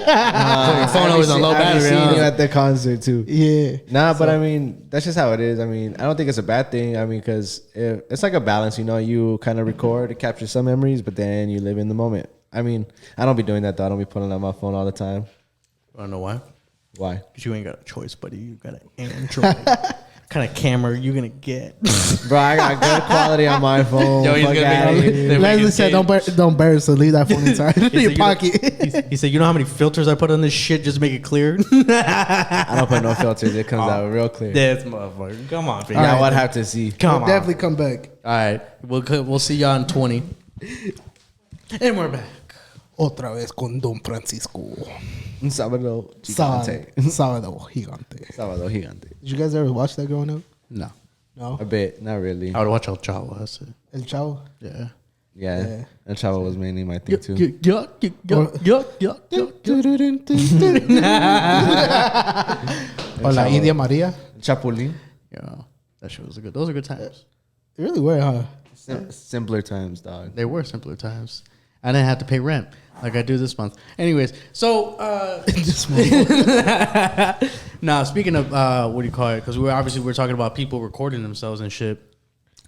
phone always on low I've battery. seen huh? you at the concert too. Yeah. Nah, but I mean, that's just how it is. I mean, I don't think it's a bad thing. I mean, because it's like a balance, you kind of record to capture some memories, but then you live in the moment. I mean, I don't be doing that though. I don't be pulling out my phone all the time. I don't know why. Why? Because you ain't got a choice, buddy. You got an Android. kind of camera you gonna get? Bro, I got good quality on my phone. Yo, he's Fuck gonna outta make- here. they make Leslie his said, game. don't bury it, so leave that phone inside in your said, pocket. He said, you know how many filters I put on this shit just to make it clear? I don't put no filters. It comes out real clear. This motherfucker. Come on, baby. Y'all would have to see. Come We'll on. definitely come back. All right. We'll see y'all in 20. And we're back. Otra vez con Don Francisco. Un sábado gigante. Sábado gigante. Sábado gigante. Did you guys ever watch that growing up? No. No. A bit, not really. I would watch El Chavo. That's it. El Chavo. Yeah. Yeah, El Chavo was mainly my thing too. Or La India Maria. Chapulín. Yeah. That shit was good. Those are good times. They really were, huh? Simpler times, dog. They were simpler times. I didn't have to pay rent like I do this month. Anyways, so now speaking of what do you call it? Because we're talking about people recording themselves and shit.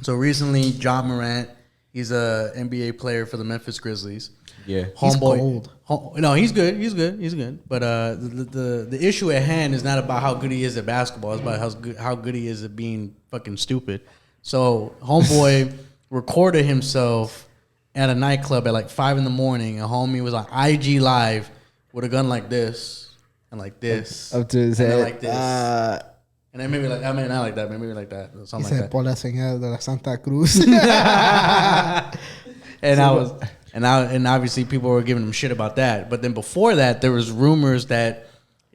So recently, Ja Morant, he's a NBA player for the Memphis Grizzlies. Yeah. He's Homeboy, cold. no, he's good. He's good. But the issue at hand is not about how good he is at basketball. It's about how good he is at being fucking stupid. So homeboy recorded himself at a nightclub at like 5 a.m. and homie was on IG live with a gun like this and like this Up to his and then head. like this. And then maybe like, I mean, not like that, maybe like that, or He something like said, that. por la señal de la Santa Cruz. And obviously people were giving him shit about that. But then before that, there was rumors that,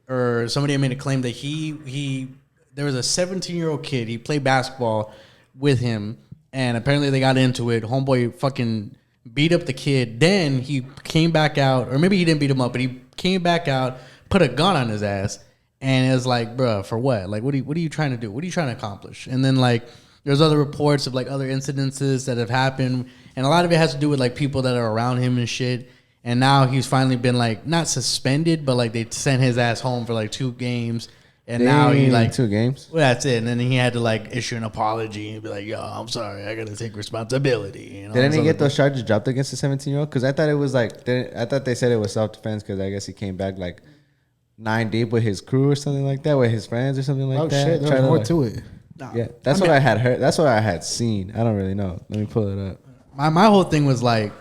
or somebody made a claim that there was a 17-year-old kid. He played basketball with him, and apparently they got into it. Homeboy fucking beat up the kid. Then he came back out, or maybe he didn't beat him up, but he came back out, put a gun on his ass, and it was like, bruh, for what? Like, what are you trying to do? What are you trying to accomplish? And then like, there's other reports of like other incidences that have happened, and a lot of it has to do with like people that are around him and shit. And now he's finally been like not suspended, but like they sent his ass home for like 2 games. And now he like 2 games. Well, that's it. And then he had to like issue an apology and be like, "Yo, I'm sorry. I gotta take responsibility." You know, Didn't he get those charges dropped against the 17-year-old? Because I thought it was like, I thought they said it was self-defense because I guess he came back like 9 deep with his crew or something like that, with his friends or something like Oh, that. shit. There's more to it. Yeah, that's what I had heard. That's what I had seen. I don't really know. Let me pull it up. My whole thing was like,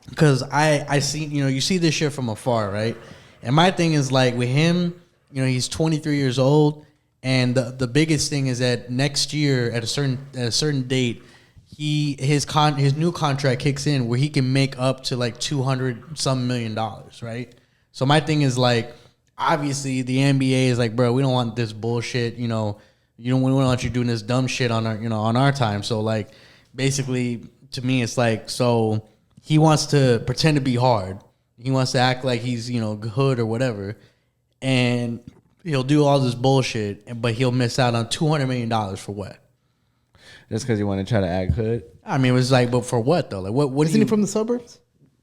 because I see, you know, you see this shit from afar, right? And my thing is like with him, you know, he's 23 years old, and the biggest thing is that next year at a certain date, his new contract kicks in where he can make up to like $200 million, right? So my thing is like, obviously the NBA is like, bro, we don't want this bullshit, you know. We don't want you doing this dumb shit on our time. So like, basically, to me, it's like, so he wants to pretend to be hard. He wants to act like he's, you know, hood or whatever, and he'll do all this bullshit, but he'll miss out on $200 million for what? Just because you want to try to act hood. I mean, it was like, but for what though? Like, what? Isn't he from the suburbs?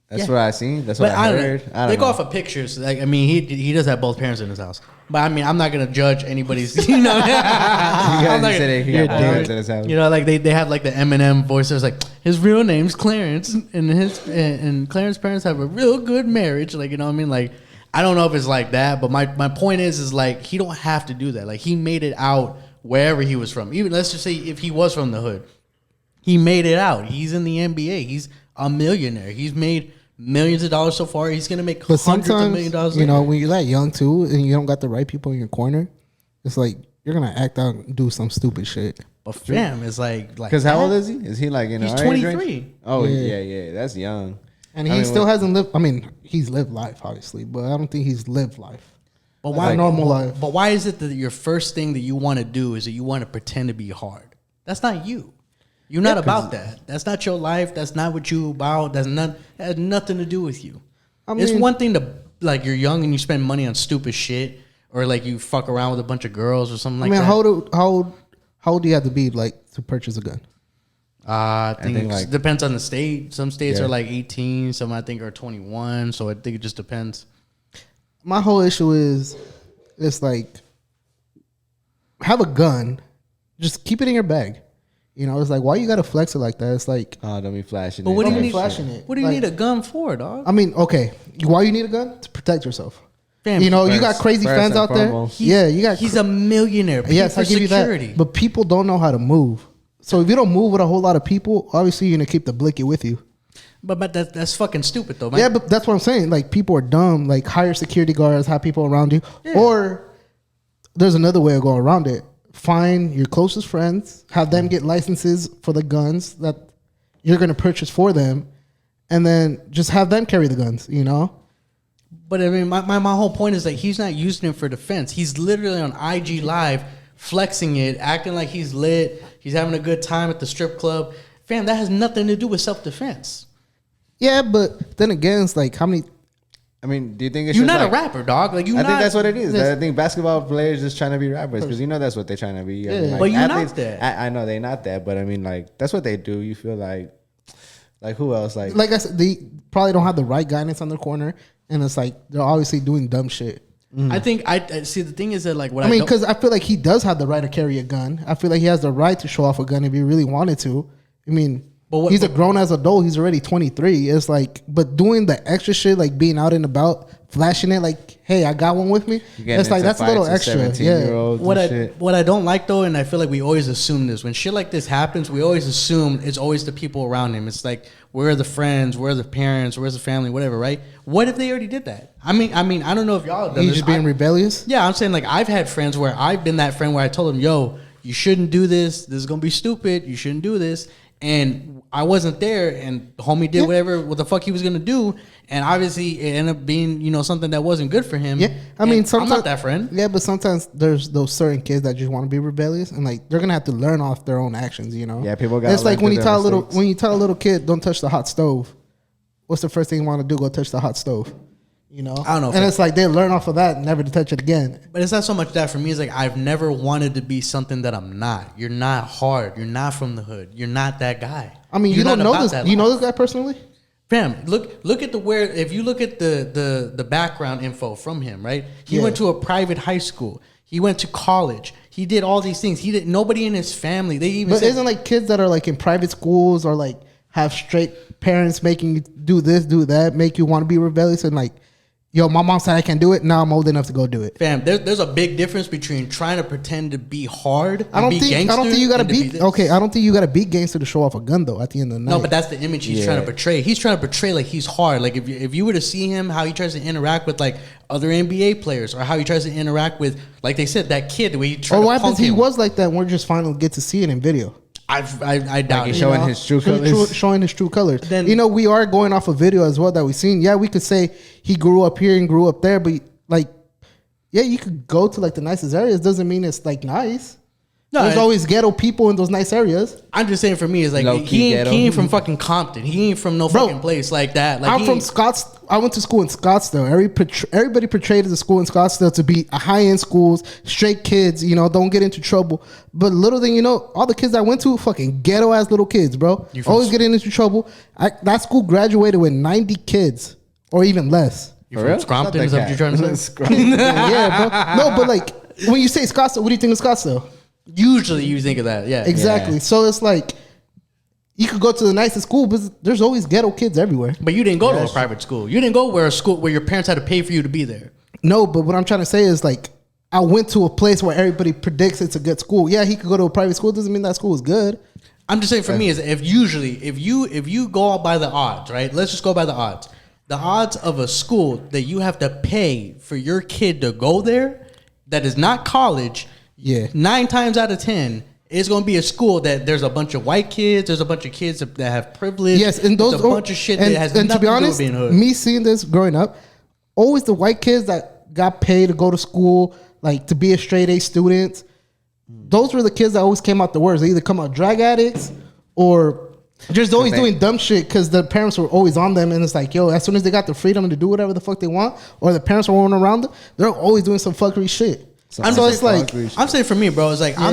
That's Yeah. what I seen. That's what But I heard. I don't they know. go off of pictures. Like, I mean, he does have both parents in his house. But I mean, I'm not gonna judge anybody's. You know, You I'm guys not said gonna- he got parents in his house. You know, like they have like the Eminem voice. There's like his real name's Clarence, and Clarence's parents have a real good marriage. Like, you know what I mean? Like, I don't know if it's like that, but my point is like he don't have to do that. Like, he made it out wherever he was from. Even let's just say if he was from the hood, he made it out. He's in the NBA. He's a millionaire. He's made millions of dollars so far. He's gonna make But hundreds of sometimes, million dollars. you know, later. when you're that young too, and you don't got the right people in your corner, it's like you're gonna act out and do some stupid shit. But fam, it's like Because how old is he? Is he like in He's our age 23. range? Oh Yeah. yeah. That's young. And I he mean, still what- hasn't lived. I mean, he's lived life, obviously, but I don't think he's lived life. But Like normal life. But why is it that your first thing that you want to do is that you want to pretend to be hard? That's not you. You're not about that. That's not your life. That's not what you about. That has nothing to do with you. I It's mean- one thing to like you're young and you spend money on stupid shit, or like you fuck around with a bunch of girls or something like I mean, that. how old do you have to be like to purchase a gun? I think think, like- depends on the state. Some states Yeah. are like 18. Some I think are 21. So I think it just depends. My whole issue is, it's like, have a gun, just keep it in your bag. You know, it's like, why you gotta flex it like that? It's like, Oh, don't be flashing. But what do you Don't be need? flashing it. What do you Like- need a gun for, dog? I mean, okay, why you need a gun? To protect yourself. Fam, You know, you got crazy first fans and out there. foremost. Yeah, you got. He's a millionaire. Yes, for I give security. you that. But people don't know how to move. So if you don't move with a whole lot of people, obviously you're gonna keep the blicky with you. But that's fucking stupid though, man. Yeah, but that's what I'm saying. Like people are dumb. Like hire security guards, have people around you, or there's another way to go around it. Find your closest friends, have them get licenses for the guns that you're gonna purchase for them, and then just have them carry the guns. You know. But I mean, my whole point is that he's not using it for defense. He's literally on IG Live flexing it, acting like he's lit. He's having a good time at the strip club. Fam, that has nothing to do with self-defense. Yeah, but then again, it's like how many. I mean, do you think it's You're just not like, a rapper, dog. Like I think that's what it is. I think basketball players just trying to be rappers because you know that's what they're trying to be. I mean, like, but you're athletes, not that. I know they're not that, but I mean, like that's what they do. You feel like who else? Like I said, they probably don't have the right guidance on their corner, and it's like they're obviously doing dumb shit. I think I see. The thing is that like what I mean, because I feel like he does have the right to carry a gun. I feel like he has the right to show off a gun if he really wanted to. I mean, he's a grown as adult. He's already 23. It's like, but doing the extra shit, like being out and about, flashing it, like, hey, I got one with me. It's like that's a little extra. Yeah. What I don't like though, and I feel like we always assume this when shit like this happens, we always assume it's always the people around him. It's like where are the friends, where are the parents, where's the family, whatever, right? What if they already did that? I mean, I don't know if y'all have done He's this. just being rebellious. Yeah, I'm saying like I've had friends where I've been that friend where I told them, yo, you shouldn't do this. This is gonna be stupid. You shouldn't do this. And I wasn't there, and the homie did what the fuck he was gonna do, and obviously it ended up being something that wasn't good for him. Yeah, I mean, sometimes I'm not that friend. Yeah, but sometimes there's those certain kids that just want to be rebellious, and like they're gonna have to learn off their own actions. Yeah, people got. It's like when you tell a little kid, don't touch the hot stove. What's the first thing you want to do? Go touch the hot stove. I don't know. And it's like they learn off of that, never to touch it again. But it's not so much that for me. It's like I've never wanted to be something that I'm not. You're not hard. You're not from the hood. You're not that guy. I mean, you don't know this. You know this guy personally? Fam, look at if you look at the background info from him, right? He went to a private high school. He went to college. He did all these things. He did nobody in his family. They even. But isn't like kids that are like in private schools or like have straight parents making you do this, do that, make you want to be rebellious and like. Yo, my mom said I can do it. Now I'm old enough to go do it. Fam, there's a big difference between trying to pretend to be hard. I don't think you gotta be okay. I don't think you gotta be gangster to show off a gun though. At the end of the night, no, but that's the image he's trying to portray. He's trying to portray like he's hard. Like if you were to see him, how he tries to interact with like other NBA players, or how he tries to interact with, like they said, that kid the way he tried to punk him. He was like that. We're just finally get to see it in video. I doubt like it. Showing his true colors. Showing his true colors. Then we are going off a video as well that we've seen. Yeah, we could say he grew up here and grew up there, but like, yeah, you could go to like the nicest areas. Doesn't mean it's like nice. No, there's always ghetto people in those nice areas. I'm just saying for me, it's like he ain't from fucking Compton. He ain't from no fucking place like that. Like I'm from Scottsdale. I went to school in Scottsdale. Everybody portrayed the school in Scottsdale to be a high-end schools, straight kids, don't get into trouble. But little thing all the kids I went to, fucking ghetto-ass little kids, bro. Always getting into trouble. That school graduated with 90 kids or even less. You from Scranton? Is that what you're trying to say? Yeah, bro. No, but like, when you say Scottsdale, what do you think of Scottsdale? Usually you think of that, yeah. Exactly. Yeah. So it's like, you could go to the nicest school, but there's always ghetto kids everywhere. But you didn't go to a private school. You didn't go where your parents had to pay for you to be there. No, but what I'm trying to say is like, I went to a place where everybody predicts it's a good school. Yeah, he could go to a private school. Doesn't mean that school is good. I'm just saying for me is if you go by the odds, right? Let's just go by the odds. The odds of a school that you have to pay for your kid to go there, that is not college. Yeah. 9 times out of 10, it's going to be a school that there's a bunch of white kids, there's a bunch of kids that have privilege. Yes, and those a bunch of shit that has nothing to be honest, to do with being hood. Me seeing this growing up, always the white kids that got paid to go to school, like to be a straight A student, those were the kids that always came out the worst. They either come out drug addicts or just always doing dumb shit because the parents were always on them, and it's like, yo, as soon as they got the freedom to do whatever the fuck they want, or the parents were around them, they're always doing some fuckery shit. I'm saying for me, bro, it's like I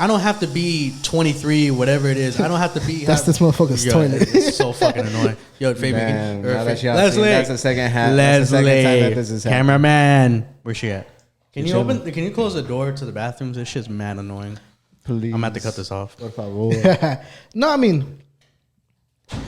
don't have to be 23, whatever it is. I don't have to be. That's this motherfucker's toilet. It's so fucking annoying. Yo, Fabian, Leslie, that's the second half. Leslie, that's the second time that this is happening. Cameraman, where's she at? Can you close the door to the bathrooms? This shit's mad annoying. Please, I'm gonna have to cut this off. Por favor. No, I mean,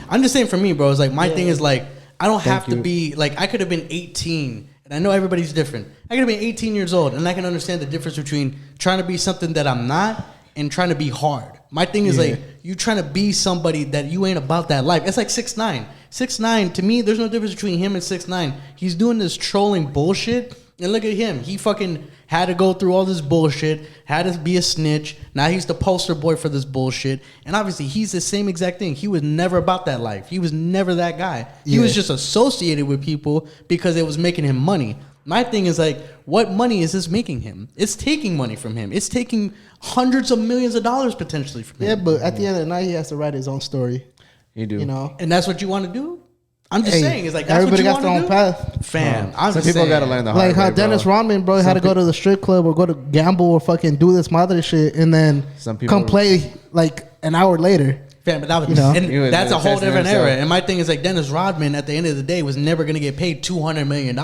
I'm just saying for me, bro. It's like my thing is like I don't have to be like I could have been 18. And I know everybody's different. I gotta be 18 years old, and I can understand the difference between trying to be something that I'm not and trying to be hard. My thing is like, you trying to be somebody that you ain't about that life. It's like 6ix9ine. 6ix9ine, to me, there's no difference between him and 6ix9ine. He's doing this trolling bullshit, and look at him. He fucking had to go through all this bullshit, had to be a snitch. Now he's the poster boy for this bullshit. And obviously, he's the same exact thing. He was never about that life. He was never that guy. He was just associated with people because it was making him money. My thing is like, what money is this making him? It's taking money from him. It's taking hundreds of millions of dollars potentially from him. Yeah, but at the end of the night, he has to write his own story. You do. You know? And that's what you want to do? I'm just saying. It's like, that's what you want to do? Everybody got their own path. Fam, I'm Some just people saying. got to learn the hard Like way, how Dennis Rodman, bro, had to go to the strip club or go to gamble or fucking do this mother shit and then Some people come play like an hour later. Fam, but that was, You know? and He was that's a whole testing different himself. era. And my thing is like, Dennis Rodman, at the end of the day, was never going to get paid $200 million.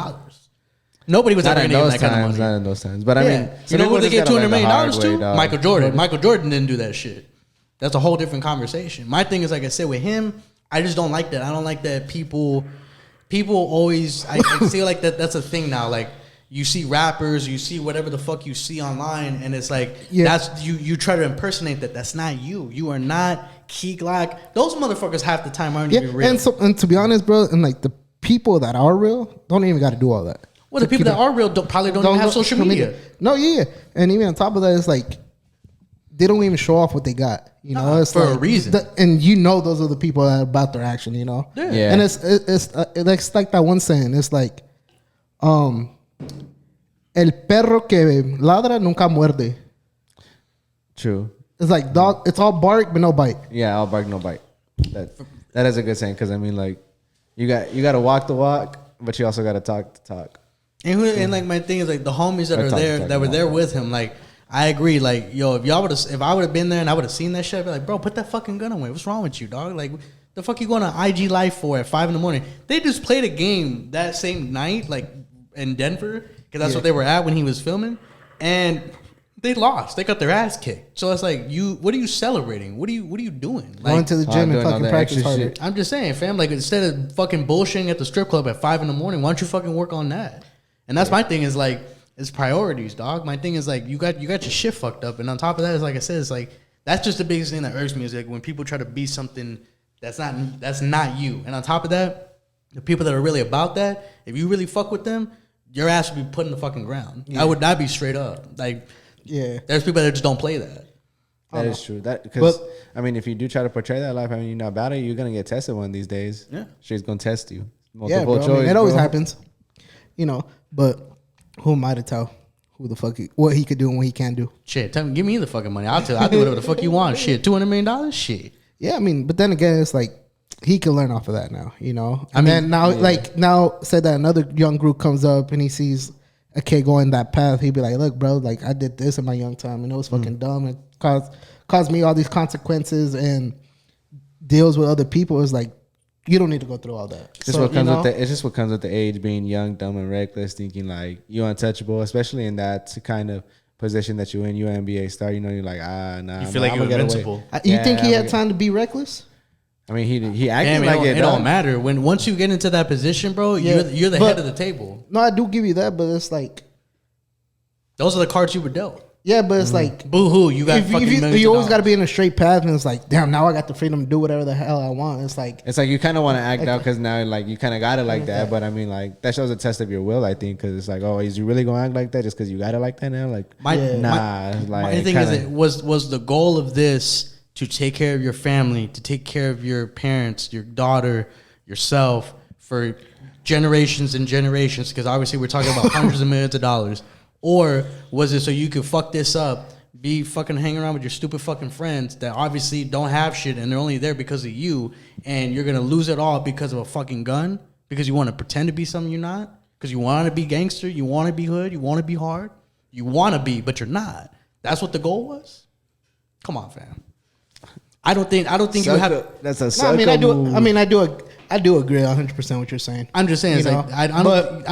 Nobody was Not ever in going to get those that kind of times. money. Not in those times. But I mean, You know who they get $200 million to? Dog. Michael Jordan. Michael Jordan didn't do that shit. That's a whole different conversation. My thing is, like I said, with him, I just don't like that. I don't like that people always, I feel like that's a thing now. Like, you see rappers, you see whatever the fuck you see online, and it's like, that's you try to impersonate that. That's not you. You are not Key Glock. Those motherfuckers half the time aren't even real. And to be honest, bro, and like the people that are real don't even got to do all that. Well, the people that are real probably don't even have social media. No, yeah. And even on top of that, it's like they don't even show off what they got. You know, it's for like, a reason. And you know, those are the people that are about their action. You know, Yeah. And it's like that one saying. It's like, el perro que ladra nunca muerde. True. It's like dog. It's all bark but no bite. Yeah, I'll bark, no bite. That is a good saying because I mean, like, you got to walk the walk, but you also got to talk the talk. And like my thing is like the homies that Or are talk- there talk that were about there that. with him, like I agree. Like, yo, if I would have been there and I would have seen that shit, I'd be like, bro, put that fucking gun away. What's wrong with you, dog? Like, the fuck you going to IG Live for at 5 a.m? They just played a game that same night, like in Denver, because that's what they were at when he was filming, and they lost. They got their ass kicked. So it's like, what are you celebrating? What are you doing? Like, Going to the gym and doing all fucking that practice extra harder. shit. I'm just saying, fam, like instead of fucking bullshitting at the strip club at 5 a.m, why don't you fucking work on that? And that's my thing is like, it's priorities, dog. My thing is like, you got your shit fucked up. And on top of that, is like I said, it's like, that's just the biggest thing that irks me is like when people try to be something that's not you. And on top of that, the people that are really about that, if you really fuck with them, your ass would be put in the fucking ground. I would not be straight up. Like, there's people that just don't play that. That is true. Because I mean, if you do try to portray that life, I mean, you're not about it, you're gonna get tested one of these days. Yeah, she's gonna test you. Yeah, bro. Multiple I mean, choice. it always bro. happens. You know, but who am I to tell who the fuck what he could do and what he can't do? Shit, give me the fucking money. I'll do whatever the fuck you want. Shit, $200 million. Shit. Yeah, I mean, but then again, it's like he can learn off of that now. You know, I mean, then now, say that another young group comes up and he sees a kid going that path, he'd be like, "Look, bro, like I did this in my young time, and it was fucking dumb. It caused me all these consequences and deals with other people." It's like, you don't need to go through all that. It's just what comes with the age, being young, dumb, and reckless, thinking like you're untouchable, especially in that kind of position that you're in. You're an NBA star, you know. You're like, nah. You feel like you're invincible. You think he had time to be reckless? I mean, he acted like it don't matter. Once you get into that position, bro, you're the head of the table. No, I do give you that, but it's like, those are the cards you were dealt. Yeah, but it's like, boo hoo, you got fucking millions you of always got to dollars. be in a straight path, and it's like, damn, now I got the freedom to do whatever the hell I want. It's like you kind of want to act out because now like you kind of got it like that. But I mean, like that shows a test of your will, I think, because it's like, oh, is you really gonna act like that just because you got it like that now? Like, My thing is, was the goal of this to take care of your family, to take care of your parents, your daughter, yourself for generations and generations? Because obviously we're talking about hundreds of millions of dollars. Or was it so you could fuck this up, be fucking hanging around with your stupid fucking friends that obviously don't have shit and they're only there because of you, and you're gonna lose it all because of a fucking gun? Because you want to pretend to be something you're not? Because you want to be gangster, you want to be hood, you want to be hard, you want to be, but you're not. That's what the goal was. Come on, fam. I don't think you have. That's a. No, I do agree 100% what you're saying. I'm just saying, it's like, I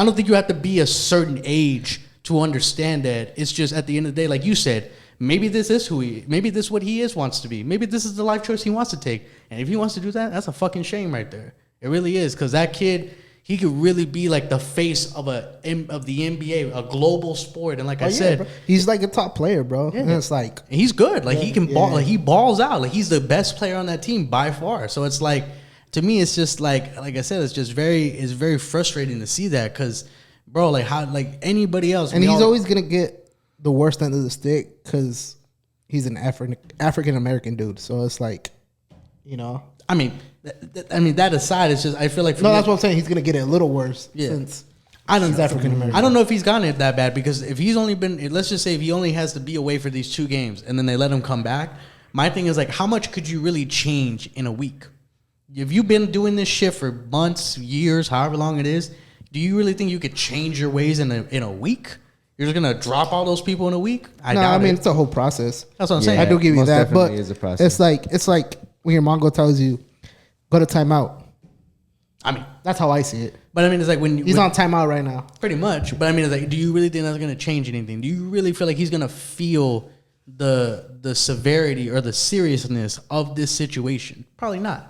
don't think you have to be a certain age to understand that. It's just at the end of the day, like you said, maybe this is maybe this is what he wants to be. Maybe this is the life choice he wants to take. And if he wants to do that, that's a fucking shame right there. It really is, because that kid, he could really be like the face of the NBA, a global sport. And like I said, bro. He's like a top player, bro. And it's like he's good. Like he can ball. Like he balls out. Like he's the best player on that team by far. So it's like, to me, it's just like I said, it's very frustrating to see that because, bro, like how like anybody else, and he's always gonna get the worst end of the stick because he's an African American dude. So it's like, you know. I mean, that aside, it's just I feel like that's what I'm saying. He's gonna get it a little worse since he's African American. I don't know if he's gotten it that bad because if he's only been, let's just say if he only has to be away for these 2 games and then they let him come back. My thing is like, how much could you really change in a week? If you've been doing this shit for months, years, however long it is, do you really think you could change your ways in a week? You're just gonna drop all those people in a week? I mean, it's a whole process. That's what I'm saying. I do give you most that, but definitely is a process. it's like when your Mongo tells you, go to timeout. I mean, that's how I see it. But I mean, it's like he's on timeout right now. Pretty much. But I mean, it's like, do you really think that's going to change anything? Do you really feel like he's going to feel the severity or the seriousness of this situation? Probably not.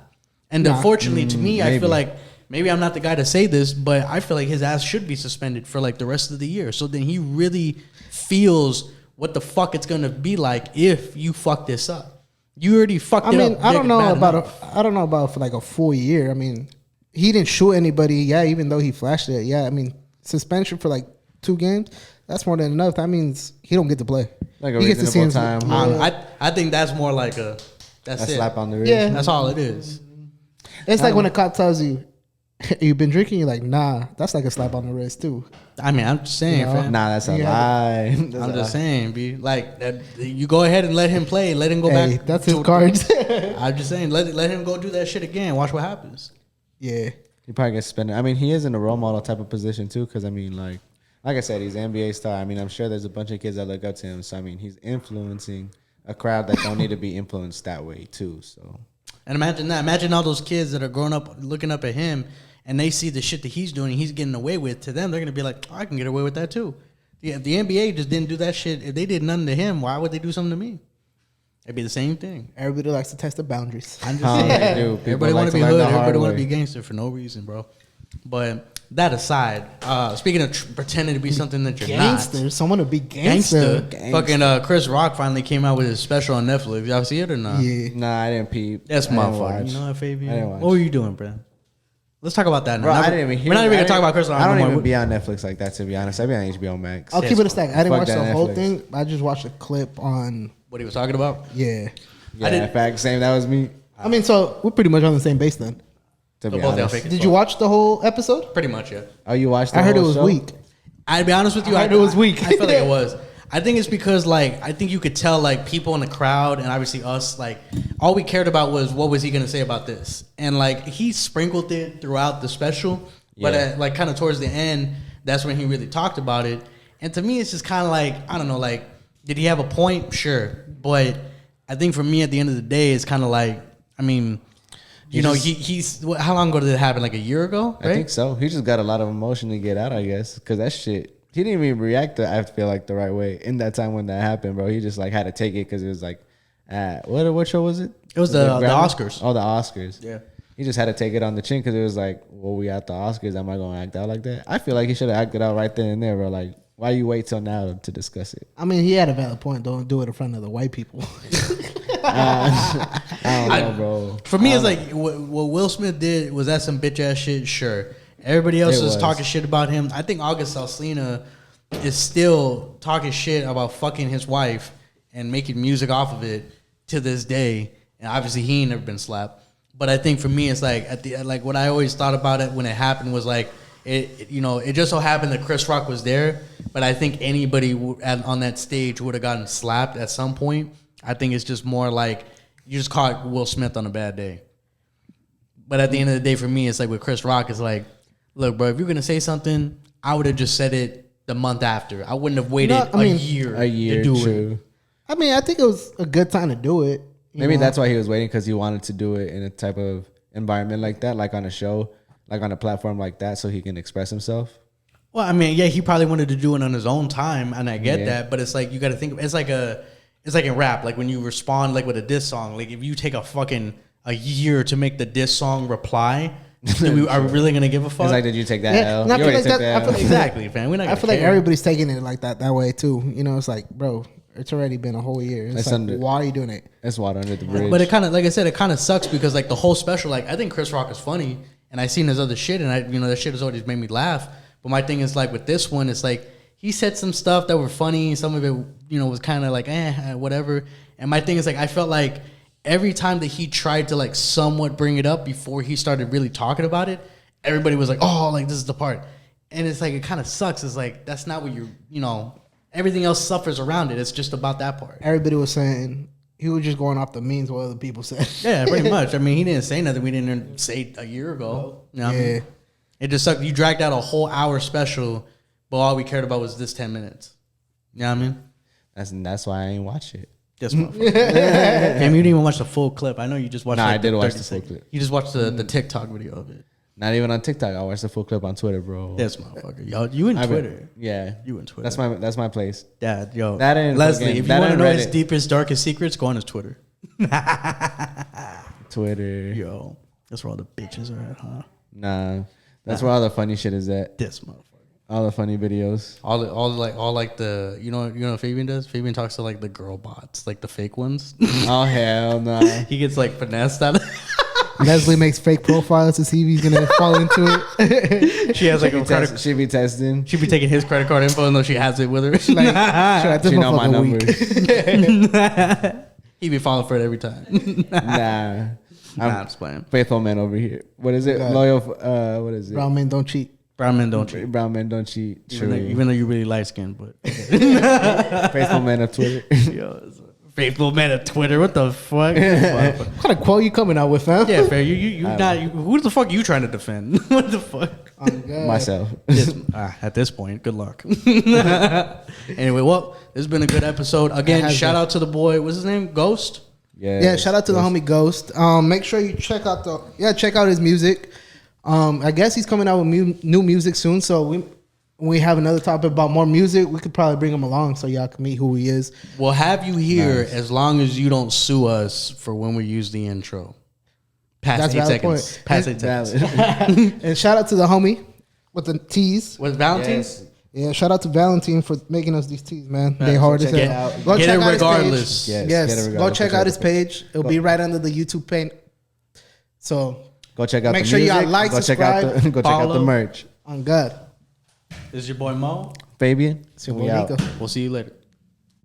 And unfortunately, to me, I feel like maybe I'm not the guy to say this, but I feel like his ass should be suspended for like the rest of the year. So then he really feels what the fuck it's going to be like if you fuck this up. You already fucked it up. I don't know about for like a full year. I mean, he didn't shoot anybody. Yeah, even though he flashed it. Yeah, I mean, suspension for like 2 games. That's more than enough. That means he don't get to play. Like a reasonable time. I think that's more like a slap on the wrist. Yeah, that's all it is. It's like when a cop tells you, "You've been drinking." You're like, "Nah." That's like a slap on the wrist too. I mean, I'm just saying, fam. Nah, that's a lie. I'm just saying, B. Like, you go ahead and let him play. Let him go back. That's his cards. I'm just saying, let him go do that shit again. Watch what happens. Yeah. He probably gets suspended. I mean, he is in a role model type of position, too, because, I mean, like I said, he's an NBA star. I mean, I'm sure there's a bunch of kids that look up to him. So, I mean, he's influencing a crowd that don't need to be influenced that way, too. So, and imagine that. Imagine all those kids that are growing up looking up at him, and they see the shit that he's doing and he's getting away with. To them, they're going to be like, I can get away with that too. Yeah, if the NBA just didn't do that shit, if they did nothing to him, why would they do something to me? It'd be the same thing. Everybody likes to test the boundaries. I'm just saying. Everybody want to be hood. Everybody want to be gangster for no reason, bro. But that aside, speaking of pretending to be something that you're gangster, not. Someone to be gangster. Fucking Chris Rock finally came out with his special on Netflix. Y'all see it or not? Yeah. Nah, I didn't peep. That's my fault. You know what, Fabian? I didn't watch. What were you doing, bro? Let's talk about that now. Bro, I didn't even hear. We're not even gonna talk about Chris Rock. I don't even be on Netflix like that, to be honest. I be on HBO Max. I'll keep it a stack. I didn't watch the whole Netflix thing. I just watched a clip on what he was talking about. Yeah. Yeah, in fact, same. That was me. I mean, so we're pretty much on the same base then. To be honest. Did you watch the whole episode? Pretty much, yeah. Oh, you watched the I heard it whole was show? weak. I'd be honest with you. I heard it was weak. I feel like it was. I think it's because, like, I think you could tell, like, people in the crowd and obviously us, like, all we cared about was what was he going to say about this. And, like, he sprinkled it throughout the special. But, like, kind of towards the end, that's when he really talked about it. And to me, it's just kind of like, I don't know, like, did he have a point? Sure. But I think for me, at the end of the day, it's kind of like, I mean, you know, he's how long ago did it happen? Like a year ago, right? I think so. He just got a lot of emotion to get out, I guess, because that shit. He didn't even react to. I feel like the right way in that time when that happened, bro. He just like had to take it because it was like, what show was it? It was the Oscars. Oh, the Oscars. Yeah. He just had to take it on the chin because it was like, well, we at the Oscars. Am I gonna act out like that? I feel like he should have acted out right then and there, bro. Like, why you wait till now to discuss it? I mean, he had a valid point. Don't do it in front of the white people. I don't know, bro. For me, it's like what Will Smith did was that some bitch ass shit. Sure, everybody else is talking shit about him. I think August Alsina is still talking shit about fucking his wife and making music off of it to this day. And obviously, he ain't never been slapped. But I think for me, it's like like what I always thought about it when it happened was like it just so happened that Chris Rock was there. But I think anybody on that stage would have gotten slapped at some point. I think it's just more like you just caught Will Smith on a bad day. But at the end of the day, for me, it's like with Chris Rock, it's like, look, bro, if you're gonna say something, I would have just said it the month after. I wouldn't have waited a year to do it. I mean, I think it was a good time to do it. Maybe that's why he was waiting, because he wanted to do it in a type of environment like that, like on a show, like on a platform like that, so he can express himself. Well, I mean, yeah, he probably wanted to do it on his own time, and I get that, but it's like you got to think. It's like in rap, like when you respond like with a diss song. Like if you take a year to make the diss song reply, Are we really gonna give a fuck? It's like, did you take that Yeah, L? and I You feel already like took that- I the feel L. like- Exactly, fam. We're not. I feel like everybody's taking it like that way too. You know, it's like, bro, it's already been a whole year. It's It's like, under- why are you doing it? It's water under the bridge. But it kind of, like I said, it kind of sucks because like the whole special, like I think Chris Rock is funny, and I seen his other shit, and that shit has always made me laugh. But my thing is like with this one, it's like he said some stuff that were funny, some of it, was kind of like whatever. And my thing is like I felt like every time that he tried to like somewhat bring it up before he started really talking about it, everybody was like, oh, like this is the part. And it's like, it kind of sucks. It's like, that's not what everything else suffers around it. It's just about that part. Everybody was saying he was just going off the means what other people said. Yeah, pretty much. I mean, he didn't say nothing we didn't say a year ago. You know what I mean? It just sucked. You dragged out a whole hour special, but all we cared about was this 10 minutes. You know what I mean? That's why I ain't watch it. This motherfucker. Damn, you didn't even watch the full clip. I know you just watched Nah, like, I did watch 30 the full seconds. clip. You just watched the TikTok video of it. Not even on TikTok. I watched the full clip on Twitter, bro. This motherfucker. Yo, you in Twitter. Yeah. You in Twitter. That's my place. Dad, yo. That ain't Leslie, fucking- if you that want to ain't know his Reddit. deepest, darkest secrets, go on his Twitter. Twitter. Yo, that's where all the bitches are at, huh? Nah. That's where all the funny shit is at. This motherfucker. All the funny videos. All the you know what Fabian does? Fabian talks to like the girl bots, like the fake ones. Oh hell no. He gets like finessed out of Leslie makes fake profiles to see if he's gonna fall into it. She has like a credit. She be testing. She be taking his credit card info, even though she has it with her. Like, shit, this She know my motherfucker numbers. weak. He be falling for it every time. Nah. I'm just playing. Faithful man over here. What is it? God. Loyal. What is it? Brown men don't cheat. Brown men don't cheat. Brown men don't cheat. Even though you're really light skinned, but Faithful man of Twitter. yo, faithful man of Twitter. What the fuck? What kind of quote you coming out with, fam? Yeah, fair. Who the fuck you trying to defend? What the fuck? Oh, God. Myself. At this point, good luck. Anyway, well, this has been a good episode. Again, shout out to the boy. What's his name? Ghost. Yeah, shout out to the homie Ghost. Make sure you check out his music. I guess he's coming out with new music soon. So when we have another topic about more music, we could probably bring him along so y'all can meet who he is. We'll have you here as long as you don't sue us for when we use the intro. Past That's 8 valid seconds. point. Past 8 seconds. And shout out to the homie with the tees. Was Valentine's? Yeah, shout out to Valentine for making us these tees, man. They hard as check it hell. out. Go Get check it out his regardless. page. Yes, Yes, get it go regardless. check Go out check his it. page. It'll be right under the YouTube paint. So Go check out Make the sure music. y'all like, go check out the subscribe, go check out the follow. merch. on God. This is your boy Mo. Fabian. It's your We boy out. Nico. We'll see you later.